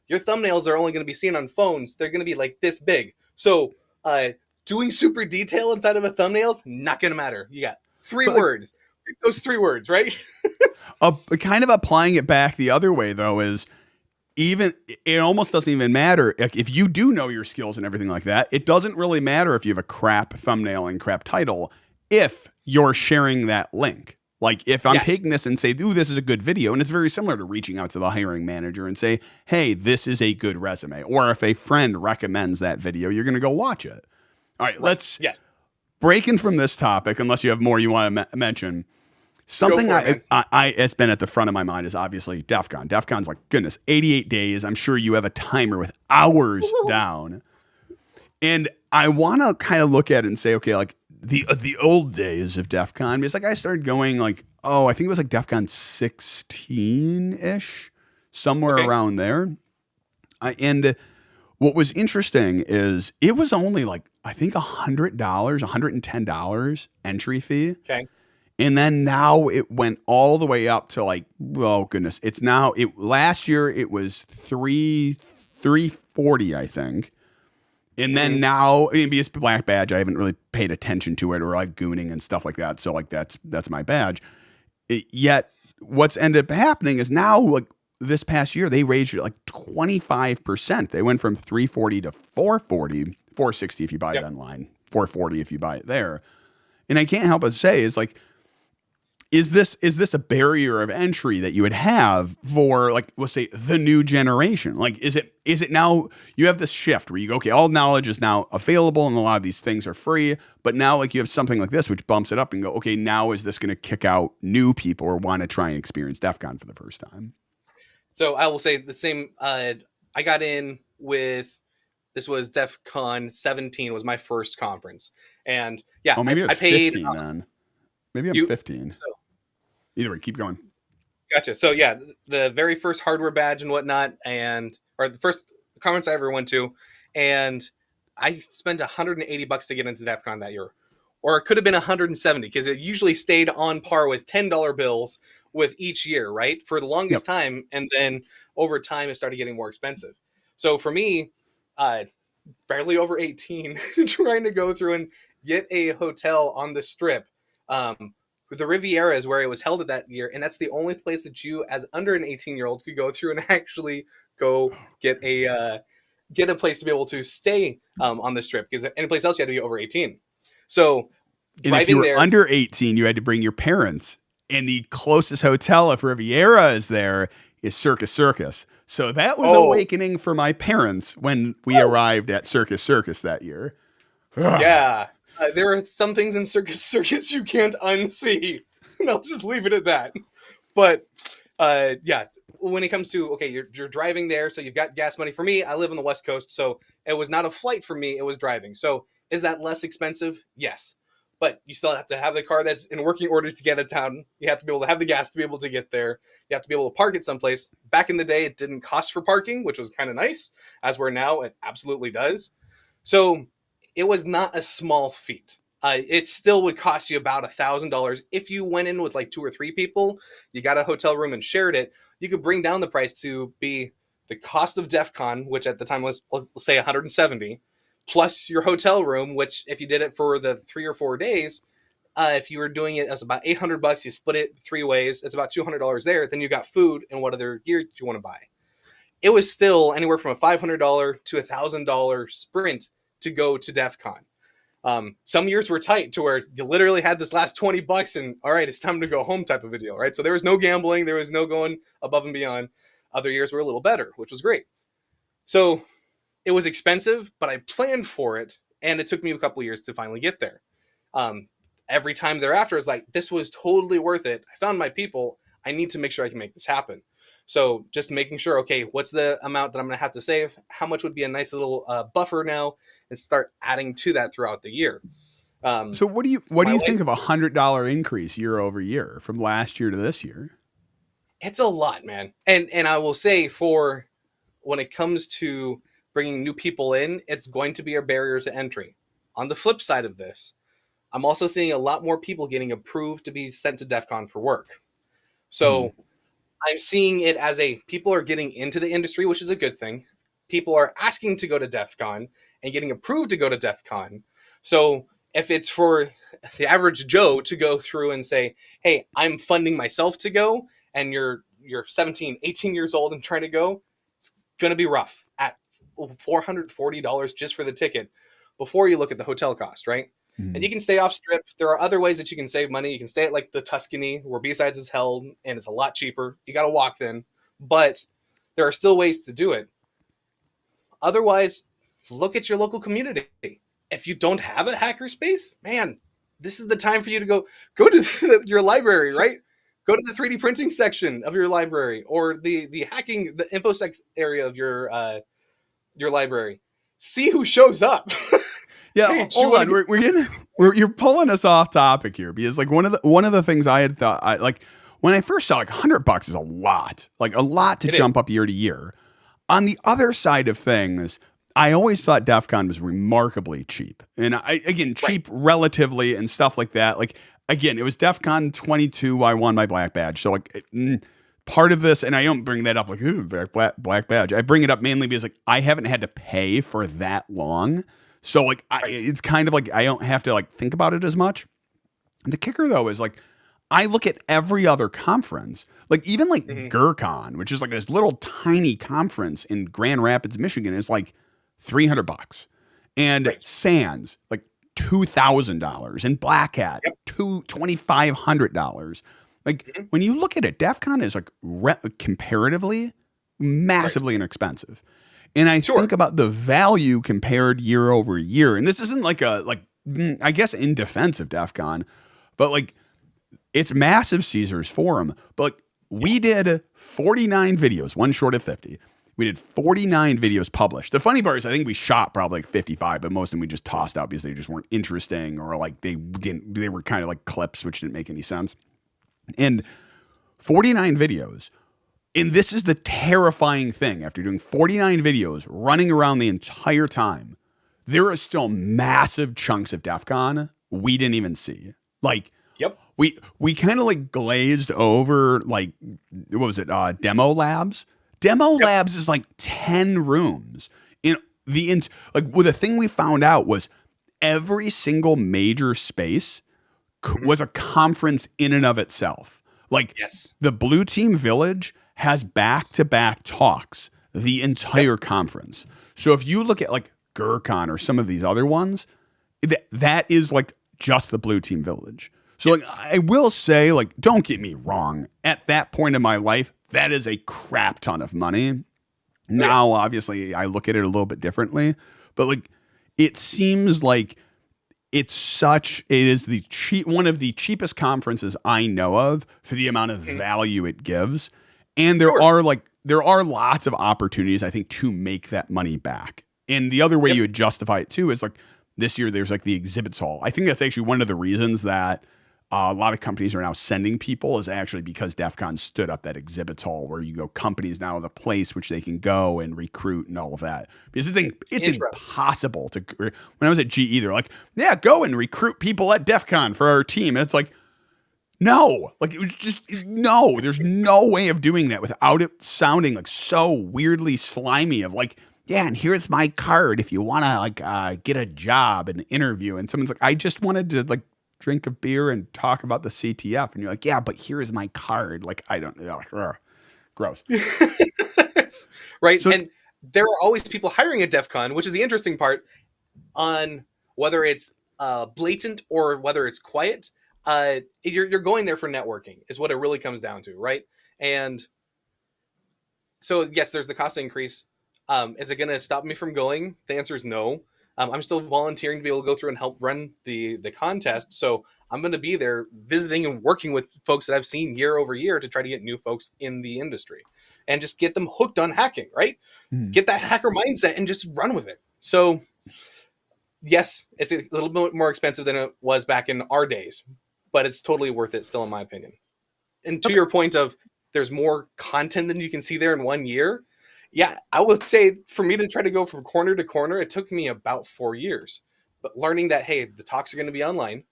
your thumbnails are only going to be seen on phones. They're going to be like this big. So doing super detail inside of a thumbnail's not going to matter. You got 3 words. Those 3 words, right? Kind of applying it back the other way, though, is it almost doesn't even matter. Like, if you do know your skills and everything like that, it doesn't really matter if you have a crap thumbnail and crap title if you're sharing that link. Like, if I'm taking this and say, ooh, this is a good video, and it's very similar to reaching out to the hiring manager and say, hey, this is a good resume. Or if a friend recommends that video, you're going to go watch it. All right, let's breaking from this topic, unless you have more you want to mention. Something it's been at the front of my mind is obviously DEF CON. DEF CON's like, goodness, 88 days. I'm sure you have a timer with hours down. And I want to kind of look at it and say, okay, like the old days of DEF CON, it's like I started going like, I think it was like DEF CON 16-ish, somewhere around there. And what was interesting is it was only like, I think $100, $110 entry fee. Okay. And then now it went all the way up to like, oh goodness, it's now last year it was $340, I think. And then now, maybe it's Black Badge. I haven't really paid attention to it, or like gooning and stuff like that. So like that's my badge. Yet what's ended up happening is now, like this past year, they raised it like 25%. They went from $340 to $440, $460 if you buy it online, $440 if you buy it there. And I can't help but say is like, is this a barrier of entry that you would have for, like, let's say, the new generation? Like, is it now you have this shift where you go, okay, all knowledge is now available and a lot of these things are free, but now like you have something like this which bumps it up and go, okay, now is this going to kick out new people or want to try and experience DEF CON for the first time? So I will say the same. I got in with, this was DEF CON 17 was my first conference, and maybe I paid 15 then. Maybe I'm 15. So, either way, keep going. Gotcha. So the very first hardware badge and whatnot, or the first conference I ever went to, and I spent $180 to get into DEF CON that year, or it could have been $170 because it usually stayed on par with $10 bills with each year, right? For the longest time, and then over time it started getting more expensive. So for me, barely over 18, trying to go through and get a hotel on the Strip. The Riviera is where it was held at that year, and that's the only place that you, as under an 18-year-old, could go through and actually go get a place to be able to stay on the Strip, because any place else you had to be over 18. So and if you were under 18, you had to bring your parents, and the closest hotel, if Riviera is there, is Circus Circus. So that was awakening for my parents when we arrived at Circus Circus that year. Yeah. There are some things in Circus Circus you can't unsee. And I'll just leave it at that. But when it comes to, okay, you're driving there, so you've got gas money. For me, I live on the West Coast, so it was not a flight for me, it was driving. So is that less expensive? Yes. But you still have to have the car that's in working order to get out of town. You have to be able to have the gas to be able to get there. You have to be able to park it someplace. Back in the day, it didn't cost for parking, which was kind of nice. As where now, it absolutely does. So it was not a small feat. It still would cost you about $1,000 if you went in with like 2 or 3 people. You got a hotel room and shared it. You could bring down the price to be the cost of DEF CON, which at the time let's say 170, plus your hotel room, which if you did it for the 3 or 4 days, if you were doing it as about $800, you split it 3 ways, it's about $200 there. Then you got food and what other gear do you want to buy. It was still anywhere from a $500 to $1,000 sprint to go to DEF CON. Some years were tight to where you literally had this last $20 and all right, it's time to go home type of a deal, right? So there was no gambling, there was no going above and beyond. Other years were a little better, which was great. So it was expensive, but I planned for it, and it took me a couple of years to finally get there. Every time thereafter, I was like, this was totally worth it. I found my people. I need to make sure I can make this happen. So just making sure, okay, what's the amount that I'm going to have to save? How much would be a nice little buffer now, and start adding to that throughout the year. So what do you think of $100 increase year over year from last year to this year? It's a lot, man. And I will say, for when it comes to bringing new people in, it's going to be a barrier to entry. On the flip side of this, I'm also seeing a lot more people getting approved to be sent to DEF CON for work. So I'm seeing it as people are getting into the industry, which is a good thing. People are asking to go to DEF CON and getting approved to go to DEF CON. So if it's for the average Joe to go through and say, hey, I'm funding myself to go, and you're 17, 18 years old and trying to go, it's going to be rough at $440 just for the ticket before you look at the hotel cost, right? And you can stay off strip. There are other ways that you can save money. You can stay at like the Tuscany where B-Sides is held, and it's a lot cheaper. You got to walk then, but there are still ways to do it. Otherwise, look at your local community. If you don't have a hackerspace, man, this is the time for you to go to your library, right? Go to the 3D printing section of your library, or the hacking, the InfoSec area of your library. See who shows up. Yeah, hey, hold on. You're pulling us off topic here, because like one of the things I had thought, like when I first saw, like $100 is a lot to jump up year to year. On the other side of things, I always thought DEF CON was remarkably cheap, and cheap relatively and stuff like that. Like again, it was DEF CON 22. I won my black badge, so like part of this, and I don't bring that up like ooh, black badge. I bring it up mainly because like I haven't had to pay for that long. So like it's kind of like I don't have to like think about it as much. And the kicker though is like I look at every other conference, like even like GurCon, which is like this little tiny conference in Grand Rapids, Michigan, is like $300, and Sands like $2,000, and Black Hat $2,500. Like when you look at it, DEF CON is like comparatively massively inexpensive. And I think about the value compared year over year. And this isn't like I guess in defense of DEF CON, but like it's massive Caesars Forum. But like, we did 49 videos, one short of 50. We did 49 videos published. The funny part is I think we shot probably like 55, but most of them we just tossed out because they just weren't interesting, or like they were kind of like clips, which didn't make any sense. And 49 videos. And this is the terrifying thing. After doing 49 videos, running around the entire time, there are still massive chunks of DEF CON we didn't even see. Like, we kind of like glazed over, like, what was it? Demo labs. Demo labs is like 10 rooms. The thing we found out was every single major space was a conference in and of itself. Like, the Blue Team Village has back-to-back talks the entire conference. So if you look at like GurCon or some of these other ones, that is like just the Blue Team Village. So like I will say, like, don't get me wrong, at that point in my life, that is a crap ton of money. Now, obviously, I look at it a little bit differently, but like it seems like it is one of the cheapest conferences I know of for the amount of value it gives. And there are lots of opportunities, I think, to make that money back. And the other way you would justify it too is like this year there's like the exhibits hall. I think that's actually one of the reasons that a lot of companies are now sending people, is actually because DEF CON stood up that exhibits hall where you go, companies now have a place which they can go and recruit and all of that. Because it's impossible to. When I was at GE, they're like, yeah, go and recruit people at DEF CON for our team. And it's like, No, like it was just no. There's no way of doing that without it sounding like so weirdly slimy. Of like, yeah, and here's my card if you want to like get a job and interview. And someone's like, I just wanted to like drink a beer and talk about the CTF, and you're like, yeah, but here's my card. Like I don't like, gross, right? So And there are always people hiring at DEF CON, which is the interesting part on whether it's blatant or whether it's quiet. You're going there for networking is what it really comes down to, right? And so yes, there's the cost increase. Is it going to stop me from going? The answer is no. I'm still volunteering to be able to go through and help run the contest. So I'm going to be there visiting and working with folks that I've seen year over year to try to get new folks in the industry and just get them hooked on hacking, right? Get that hacker mindset and just run with it. So yes, it's a little bit more expensive than it was back in our days, but it's totally worth it still, in my opinion. And to your point of there's more content than you can see there in 1 year. Yeah, I would say for me to try to go from corner to corner, it took me about 4 years. But learning that, hey, the talks are going to be online.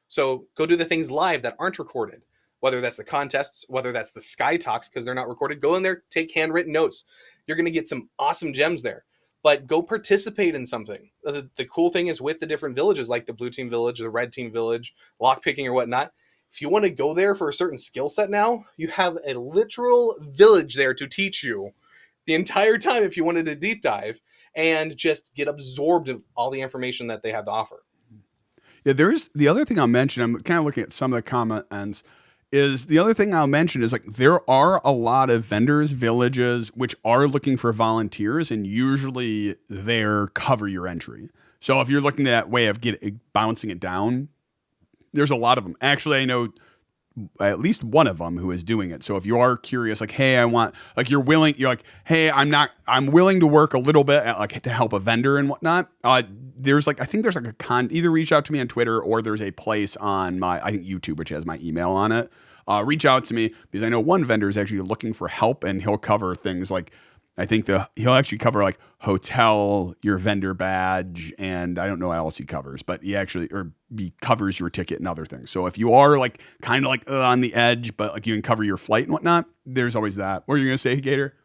So go do the things live that aren't recorded, whether that's the contests, whether that's the Sky Talks, because they're not recorded. Go in there, take handwritten notes. You're going to get some awesome gems there. But go participate in something. The cool thing is with the different villages, like the blue team village, the red team village, lockpicking or whatnot, if you want to go there for a certain skill set now, you have a literal village there to teach you the entire time if you wanted to deep dive and just get absorbed in all the information that they have to offer. Yeah, there's the other thing I'll mention. I'm kind of looking at some of the comments. Is the other thing I'll mention is like there are a lot of vendors, villages, which are looking for volunteers, and usually they're cover your entry. So if you're looking at that way of bouncing it down, there's a lot of them. Actually, I know at least one of them who is doing it. So if you are curious, like, hey, I want, like, you're like, hey, I'm willing to work a little bit at, like, to help a vendor and whatnot. There's like, I think there's like either reach out to me on Twitter or there's a place on I think YouTube, which has my email on it. Reach out to me because I know one vendor is actually looking for help and he'll cover things like, I think he'll actually cover like hotel, your vendor badge, and I don't know what else he covers, but he covers your ticket and other things. So if you are like kind of like on the edge, but like you can cover your flight and whatnot, there's always that. What are you going to say, Gator?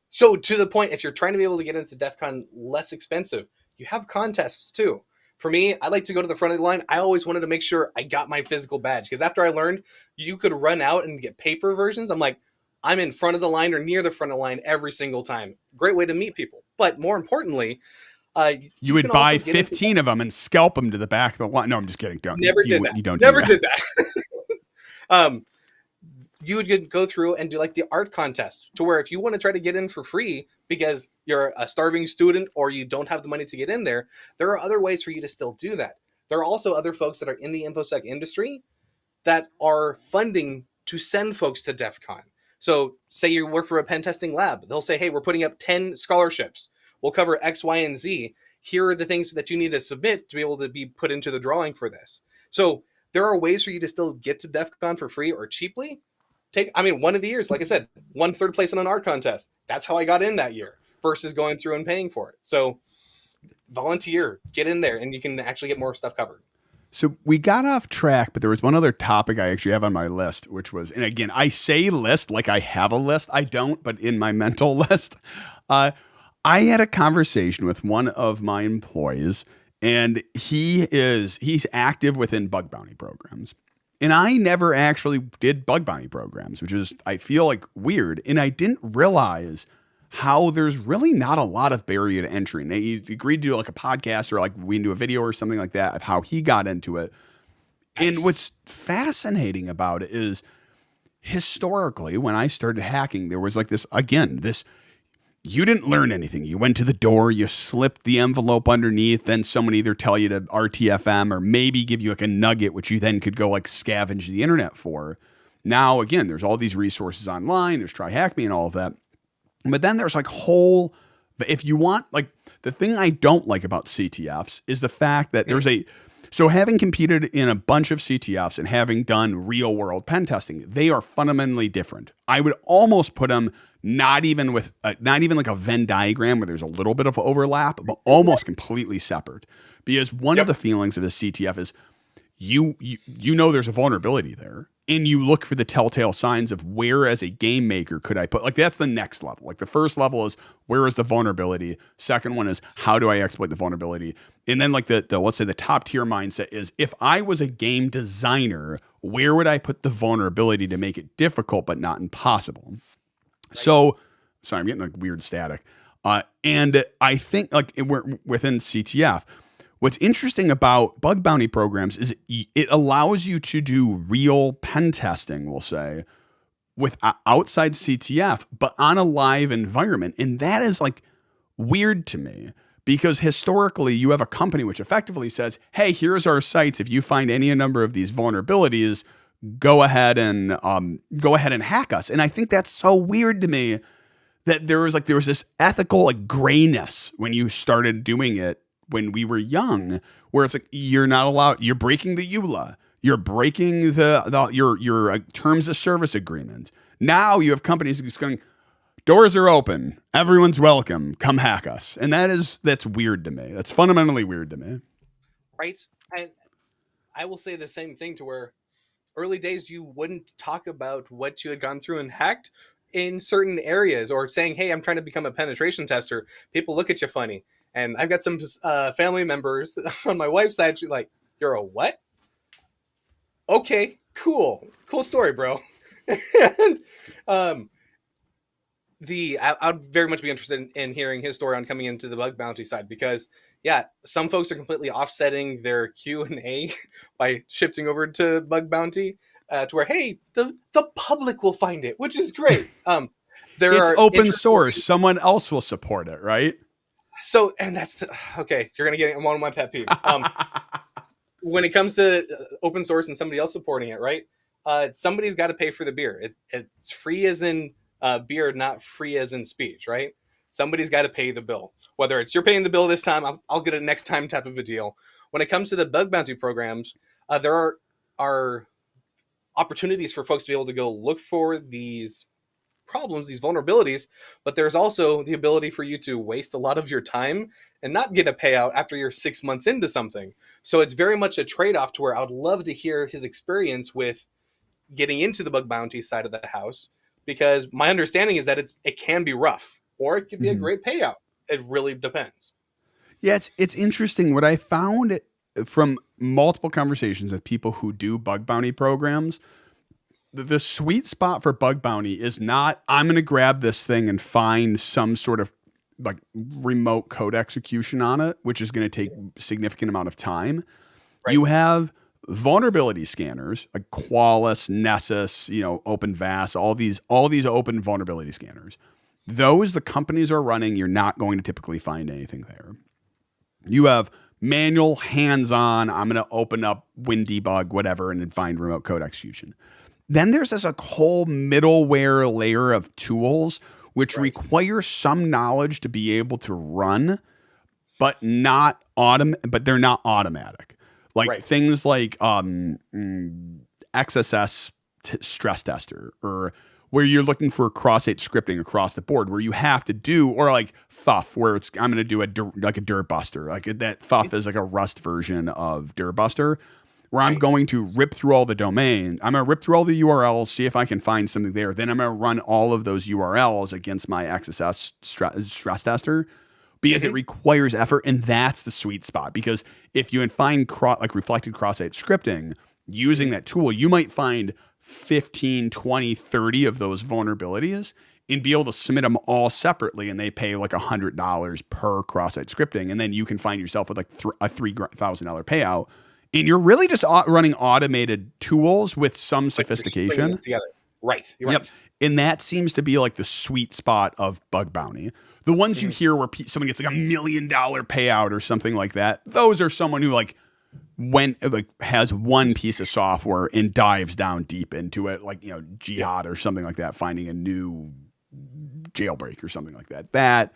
So to the point, if you're trying to be able to get into DEF CON less expensive, you have contests too. For me, I like to go to the front of the line. I always wanted to make sure I got my physical badge because after I learned you could run out and get paper versions, I'm like, I'm in front of the line or near the front of the line every single time. Great way to meet people. But more importantly, you would buy 15 of them and scalp them to the back of the line. No, I'm just kidding. Never did that. You would go through and do like the art contest to where if you want to try to get in for free because you're a starving student or you don't have the money to get in there, there are other ways for you to still do that. There are also other folks that are in the InfoSec industry that are funding to send folks to DEF CON. So say you work for a pen testing lab. They'll say, hey, we're putting up 10 scholarships. We'll cover X, Y, and Z. Here are the things that you need to submit to be able to be put into the drawing for this. So there are ways for you to still get to DEF CON for free or cheaply. One of the years, like I said, won third place in an art contest. That's how I got in that year versus going through and paying for it. So volunteer, get in there, and you can actually get more stuff covered. So we got off track, but there was one other topic I actually have on my list, which was, and again, I say list like I have a list. I don't, but in my mental list, I had a conversation with one of my employees, and he's active within bug bounty programs. And I never actually did bug bounty programs, which is, I feel like weird. And I didn't realize how there's really not a lot of barrier to entry. And he agreed to do like a podcast or like we can do a video or something like that of how he got into it. Nice. And what's fascinating about it is historically, when I started hacking, there was like this, you didn't learn anything. You went to the door, you slipped the envelope underneath, then someone either tell you to RTFM or maybe give you like a nugget, which you then could go like scavenge the internet for. Now, again, there's all these resources online. There's Try Hack Me and all of that. But then there's like if you want, like the thing I don't like about CTFs is the fact that so having competed in a bunch of CTFs and having done real world pen testing, they are fundamentally different. I would almost put them not even like a Venn diagram where there's a little bit of overlap, but almost completely separate. Because one of the feelings of a CTF is you know there's a vulnerability there, and you look for the telltale signs of where as a game maker could I put, like, that's the next level. Like the first level is where is the vulnerability, second one is how do I exploit the vulnerability, and then like the let's say the top tier mindset is if I was a game designer, where would I put the vulnerability to make it difficult but not impossible. Right. So sorry, I'm getting like weird static, and I think like we're within CTF. What's interesting about bug bounty programs is it allows you to do real pen testing, we'll say, with outside CTF, but on a live environment. And that is like weird to me because historically you have a company which effectively says, hey, here's our sites. If you find any number of these vulnerabilities, go ahead and hack us. And I think that's so weird to me that there was this ethical like grayness when you started doing it when we were young, where it's like, you're not allowed, you're breaking the EULA, you're breaking your terms of service agreement. Now you have companies just going, doors are open, everyone's welcome, come hack us. And that's weird to me. That's fundamentally weird to me. Right. And I will say the same thing to where early days, you wouldn't talk about what you had gone through and hacked in certain areas, or saying, hey, I'm trying to become a penetration tester. People look at you funny. And I've got some family members on my wife's side. She's like, you're a what? Okay, cool story, bro. And I'd very much be interested in hearing his story on coming into the bug bounty side, because yeah, some folks are completely offsetting their Q&A by shifting over to bug bounty to where, hey, the public will find it, which is great. It's open source. Someone else will support it, right? So, and that's okay. You're gonna get one of my pet peeves. When it comes to open source and somebody else supporting it, right? Somebody's got to pay for the beer. It's free as in beer, not free as in speech, right? Somebody's got to pay the bill. Whether it's you're paying the bill this time, I'll get it next time type of a deal. When it comes to the bug bounty programs, there are opportunities for folks to be able to go look for these problems, these vulnerabilities, but there's also the ability for you to waste a lot of your time and not get a payout after you're 6 months into something. So it's very much a trade-off to where I would love to hear his experience with getting into the bug bounty side of the house, because my understanding is that it can be rough, or it could be a great payout. It really depends. Yeah, it's interesting. What I found from multiple conversations with people who do bug bounty programs, the sweet spot for bug bounty is not, I'm going to grab this thing and find some sort of like remote code execution on it, which is going to take a significant amount of time. Right. You have vulnerability scanners like Qualys, Nessus, OpenVAS, all these open vulnerability scanners. Those the companies are running, you're not going to typically find anything there. You have manual, hands-on, I'm going to open up WinDebug, whatever, and then find remote code execution. Then there's this whole middleware layer of tools which require some knowledge to be able to run, but but they're not automatic. Like things like XSS stress tester, or where you're looking for cross-site scripting across the board, where you have to do, or like Thuff, where I'm going to do like a Dirtbuster. Like that Thuff is like a Rust version of Dirtbuster, where I'm going to rip through all the domains. I'm going to rip through all the URLs, see if I can find something there. Then I'm going to run all of those URLs against my XSS stress tester, because it requires effort. And that's the sweet spot. Because if you find reflected cross-site scripting using that tool, you might find 15, 20, 30 of those vulnerabilities and be able to submit them all separately. And they pay like $100 per cross-site scripting. And then you can find yourself with like a $3,000 payout. And you're really just running automated tools with some sophistication. Right. You're yep. Right. And that seems to be like the sweet spot of bug bounty. The ones you hear where someone gets like $1 million payout or something like that, those are someone who has one piece of software and dives down deep into it, like, Jihad or something like that, finding a new jailbreak or something like that.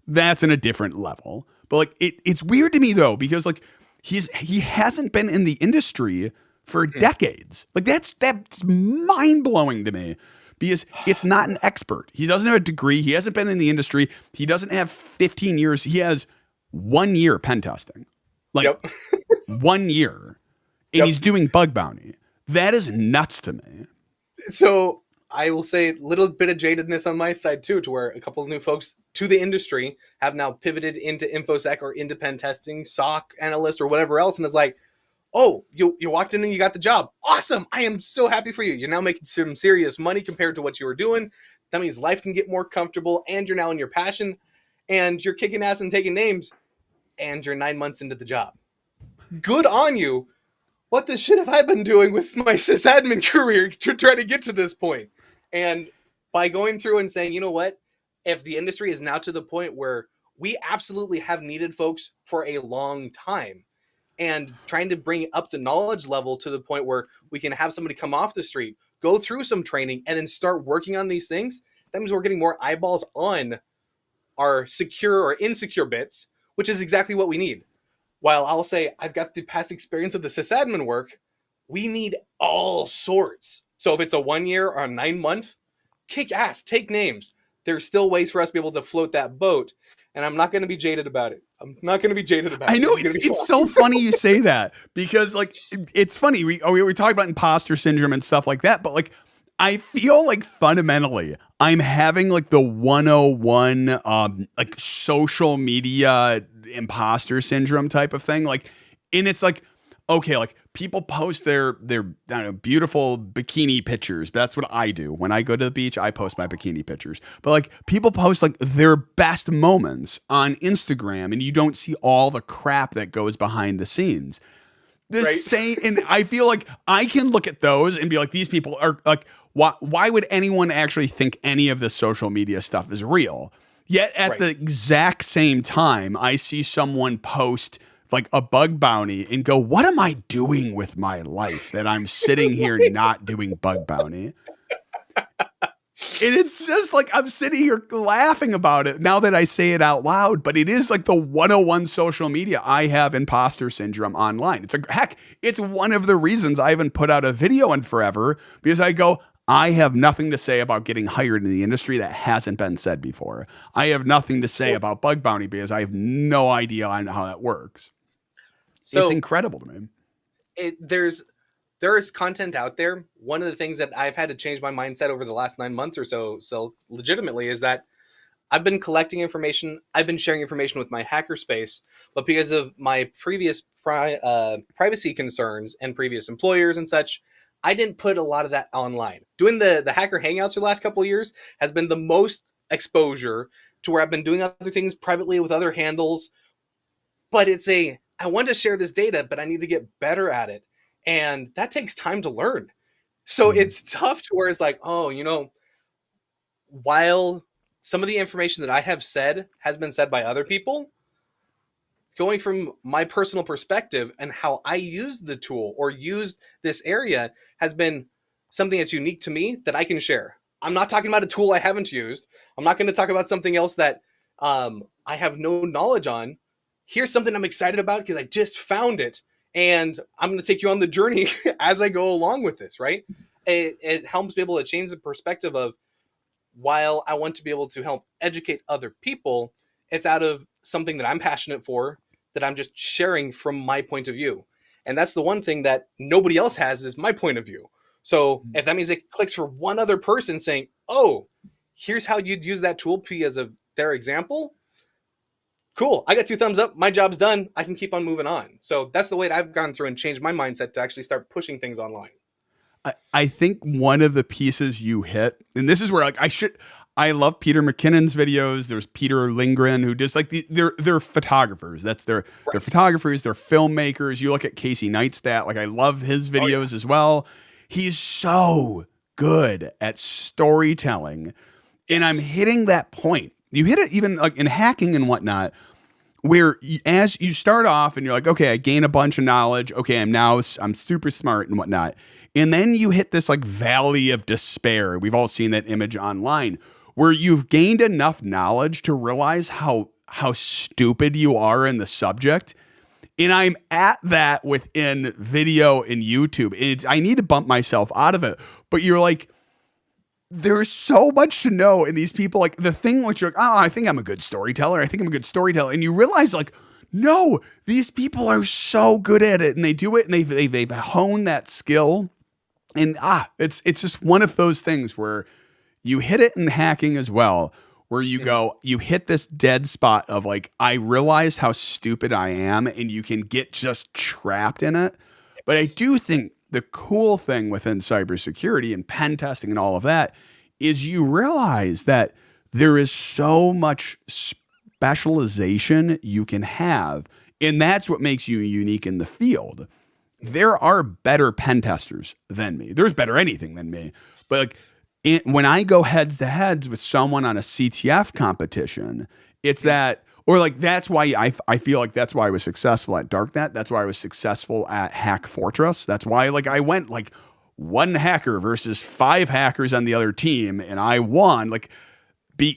That's in a different level. But like it's weird to me though, because like he hasn't been in the industry for decades. Like that's mind-blowing to me, because it's not an expert. He doesn't have a degree. He hasn't been in the industry. He doesn't have 15 years. He has 1 year pen testing. Like 1 year. and he's doing bug bounty. That is nuts to me. So I will say a little bit of jadedness on my side too, to where a couple of new folks to the industry have now pivoted into InfoSec or into pen testing, SOC analyst or whatever else. And it's like, oh, you walked in and you got the job. Awesome. I am so happy for you. You're now making some serious money compared to what you were doing. That means life can get more comfortable and you're now in your passion and you're kicking ass and taking names and you're 9 months into the job. Good on you. What the shit have I been doing with my sysadmin career to try to get to this point? And by going through and saying, you know what, if the industry is now to the point where we absolutely have needed folks for a long time, and trying to bring up the knowledge level to the point where we can have somebody come off the street, go through some training, and then start working on these things, that means we're getting more eyeballs on our secure or insecure bits, which is exactly what we need. While I'll say I've got the past experience of the sysadmin work, we need all sorts. So if it's a 1 year or a 9 month, kick ass, take names. There's still ways for us to be able to float that boat. And I'm not going to be jaded about it. I know it's so funny you say that, because like it's funny. We talked about imposter syndrome and stuff like that, but like I feel like fundamentally I'm having like the 101 like social media imposter syndrome type of thing. Like, and it's like, okay, like people post their I don't know, beautiful bikini pictures. That's what I do. When I go to the beach, I post my bikini pictures. But like people post like their best moments on Instagram, and you don't see all the crap that goes behind the scenes. And I feel like I can look at those and be like, these people are like, why would anyone actually think any of this social media stuff is real? Yet at the exact same time, I see someone post like a bug bounty and go, what am I doing with my life that I'm sitting here not doing bug bounty? And it's just like, I'm sitting here laughing about it now that I say it out loud, but it is like the 101 social media. I have imposter syndrome online. It's one of the reasons I haven't put out a video in forever, because I go, I have nothing to say about getting hired in the industry that hasn't been said before. I have nothing to say about bug bounty because I have no idea on how that works. So it's incredible to me. There is content out there. One of the things that I've had to change my mindset over the last 9 months or so legitimately, is that I've been collecting information. I've been sharing information with my hacker space, but because of my previous privacy concerns and previous employers and such, I didn't put a lot of that online. Doing the Hacker Hangouts for the last couple of years has been the most exposure to where I've been doing other things privately with other handles. But I want to share this data, but I need to get better at it. And that takes time to learn. So it's tough to where it's like, oh, you know, while some of the information that I have said has been said by other people, going from my personal perspective and how I used the tool or used this area has been something that's unique to me that I can share. I'm not talking about a tool I haven't used. I'm not going to talk about something else that I have no knowledge on. Here's something I'm excited about because I just found it. And I'm going to take you on the journey as I go along with this, right? It helps be able to change the perspective of, while I want to be able to help educate other people, it's out of something that I'm passionate for, that I'm just sharing from my point of view. And that's the one thing that nobody else has, is my point of view. So if that means it clicks for one other person saying, oh, here's how you'd use that tool as of their example, cool, I got 2 thumbs up, my job's done, I can keep on moving on. So that's the way that I've gone through and changed my mindset to actually start pushing things online. I think one of the pieces you hit, and this is where like I love Peter McKinnon's videos. There's Peter Lindgren, who just like they're photographers. They're photographers, they're filmmakers. You look at Casey Neistat, like I love his videos as well. He's so good at storytelling. And I'm hitting that point. You hit it even like in hacking and whatnot, where as you start off and you're like, okay, I gain a bunch of knowledge. Okay, I'm super smart and whatnot. And then you hit this like valley of despair. We've all seen that image online, where you've gained enough knowledge to realize how stupid you are in the subject. And I'm at that within video and YouTube. I need to bump myself out of it. But you're like, there's so much to know. And these people, like the thing which you're like, oh, I think I'm a good storyteller. And you realize like, No, these people are so good at it, and they do it, and they've honed that skill. And it's just one of those things where you hit it in hacking as well, where you go, you hit this dead spot of like, I realize how stupid I am, and you can get just trapped in it. But I do think the cool thing within cybersecurity and pen testing and all of that is you realize that there is so much specialization you can have. And that's what makes you unique in the field. There are better pen testers than me. There's better anything than me. But like, when I go heads to heads with someone on a CTF competition, it's that, or like that's why I feel like that's why I was successful at Darknet. That's why I was successful at Hack Fortress. That's why like I went like one hacker versus 5 hackers on the other team, and I won. Like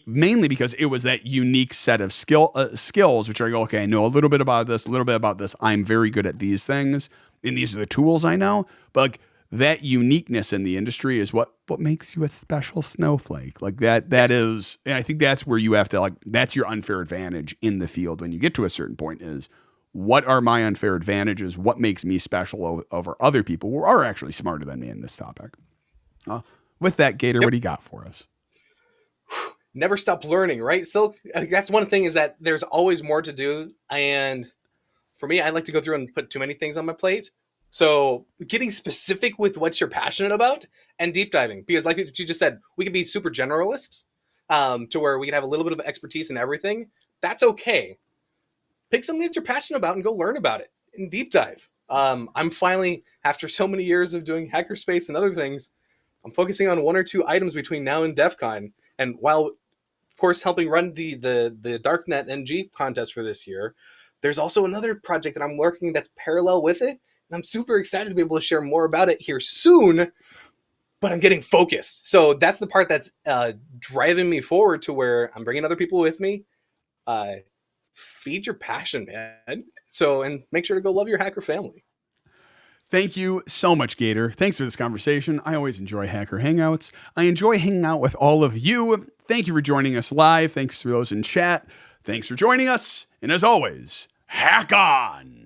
mainly because it was that unique set of skills, which I go, okay, I know a little bit about this, a little bit about this. I'm very good at these things, and these are the tools I know. But like, that uniqueness in the industry is what makes you a special snowflake. Like that is, and I think that's where you have to like, that's your unfair advantage in the field when you get to a certain point is, what are my unfair advantages? What makes me special over other people who are actually smarter than me in this topic? With that, Gator, what do you got for us? Never stop learning, right, Silk? That's one thing, is that there's always more to do. And for me, I like to go through and put too many things on my plate. So getting specific with what you're passionate about and deep diving, because like you just said, we can be super generalists to where we can have a little bit of expertise in everything. That's okay. Pick something that you're passionate about and go learn about it and deep dive. I'm finally, after so many years of doing hackerspace and other things, I'm focusing on 1 or 2 items between now and DEF CON. And while, of course, helping run the Darknet NG contest for this year, there's also another project that I'm working that's parallel with it. And I'm super excited to be able to share more about it here soon, but I'm getting focused. So that's the part that's driving me forward to where I'm bringing other people with me. Feed your passion, man. So, and make sure to go love your hacker family. Thank you so much, Gator. Thanks for this conversation. I always enjoy Hacker Hangouts. I enjoy hanging out with all of you. Thank you for joining us live. Thanks for those in chat. Thanks for joining us. And as always, hack on.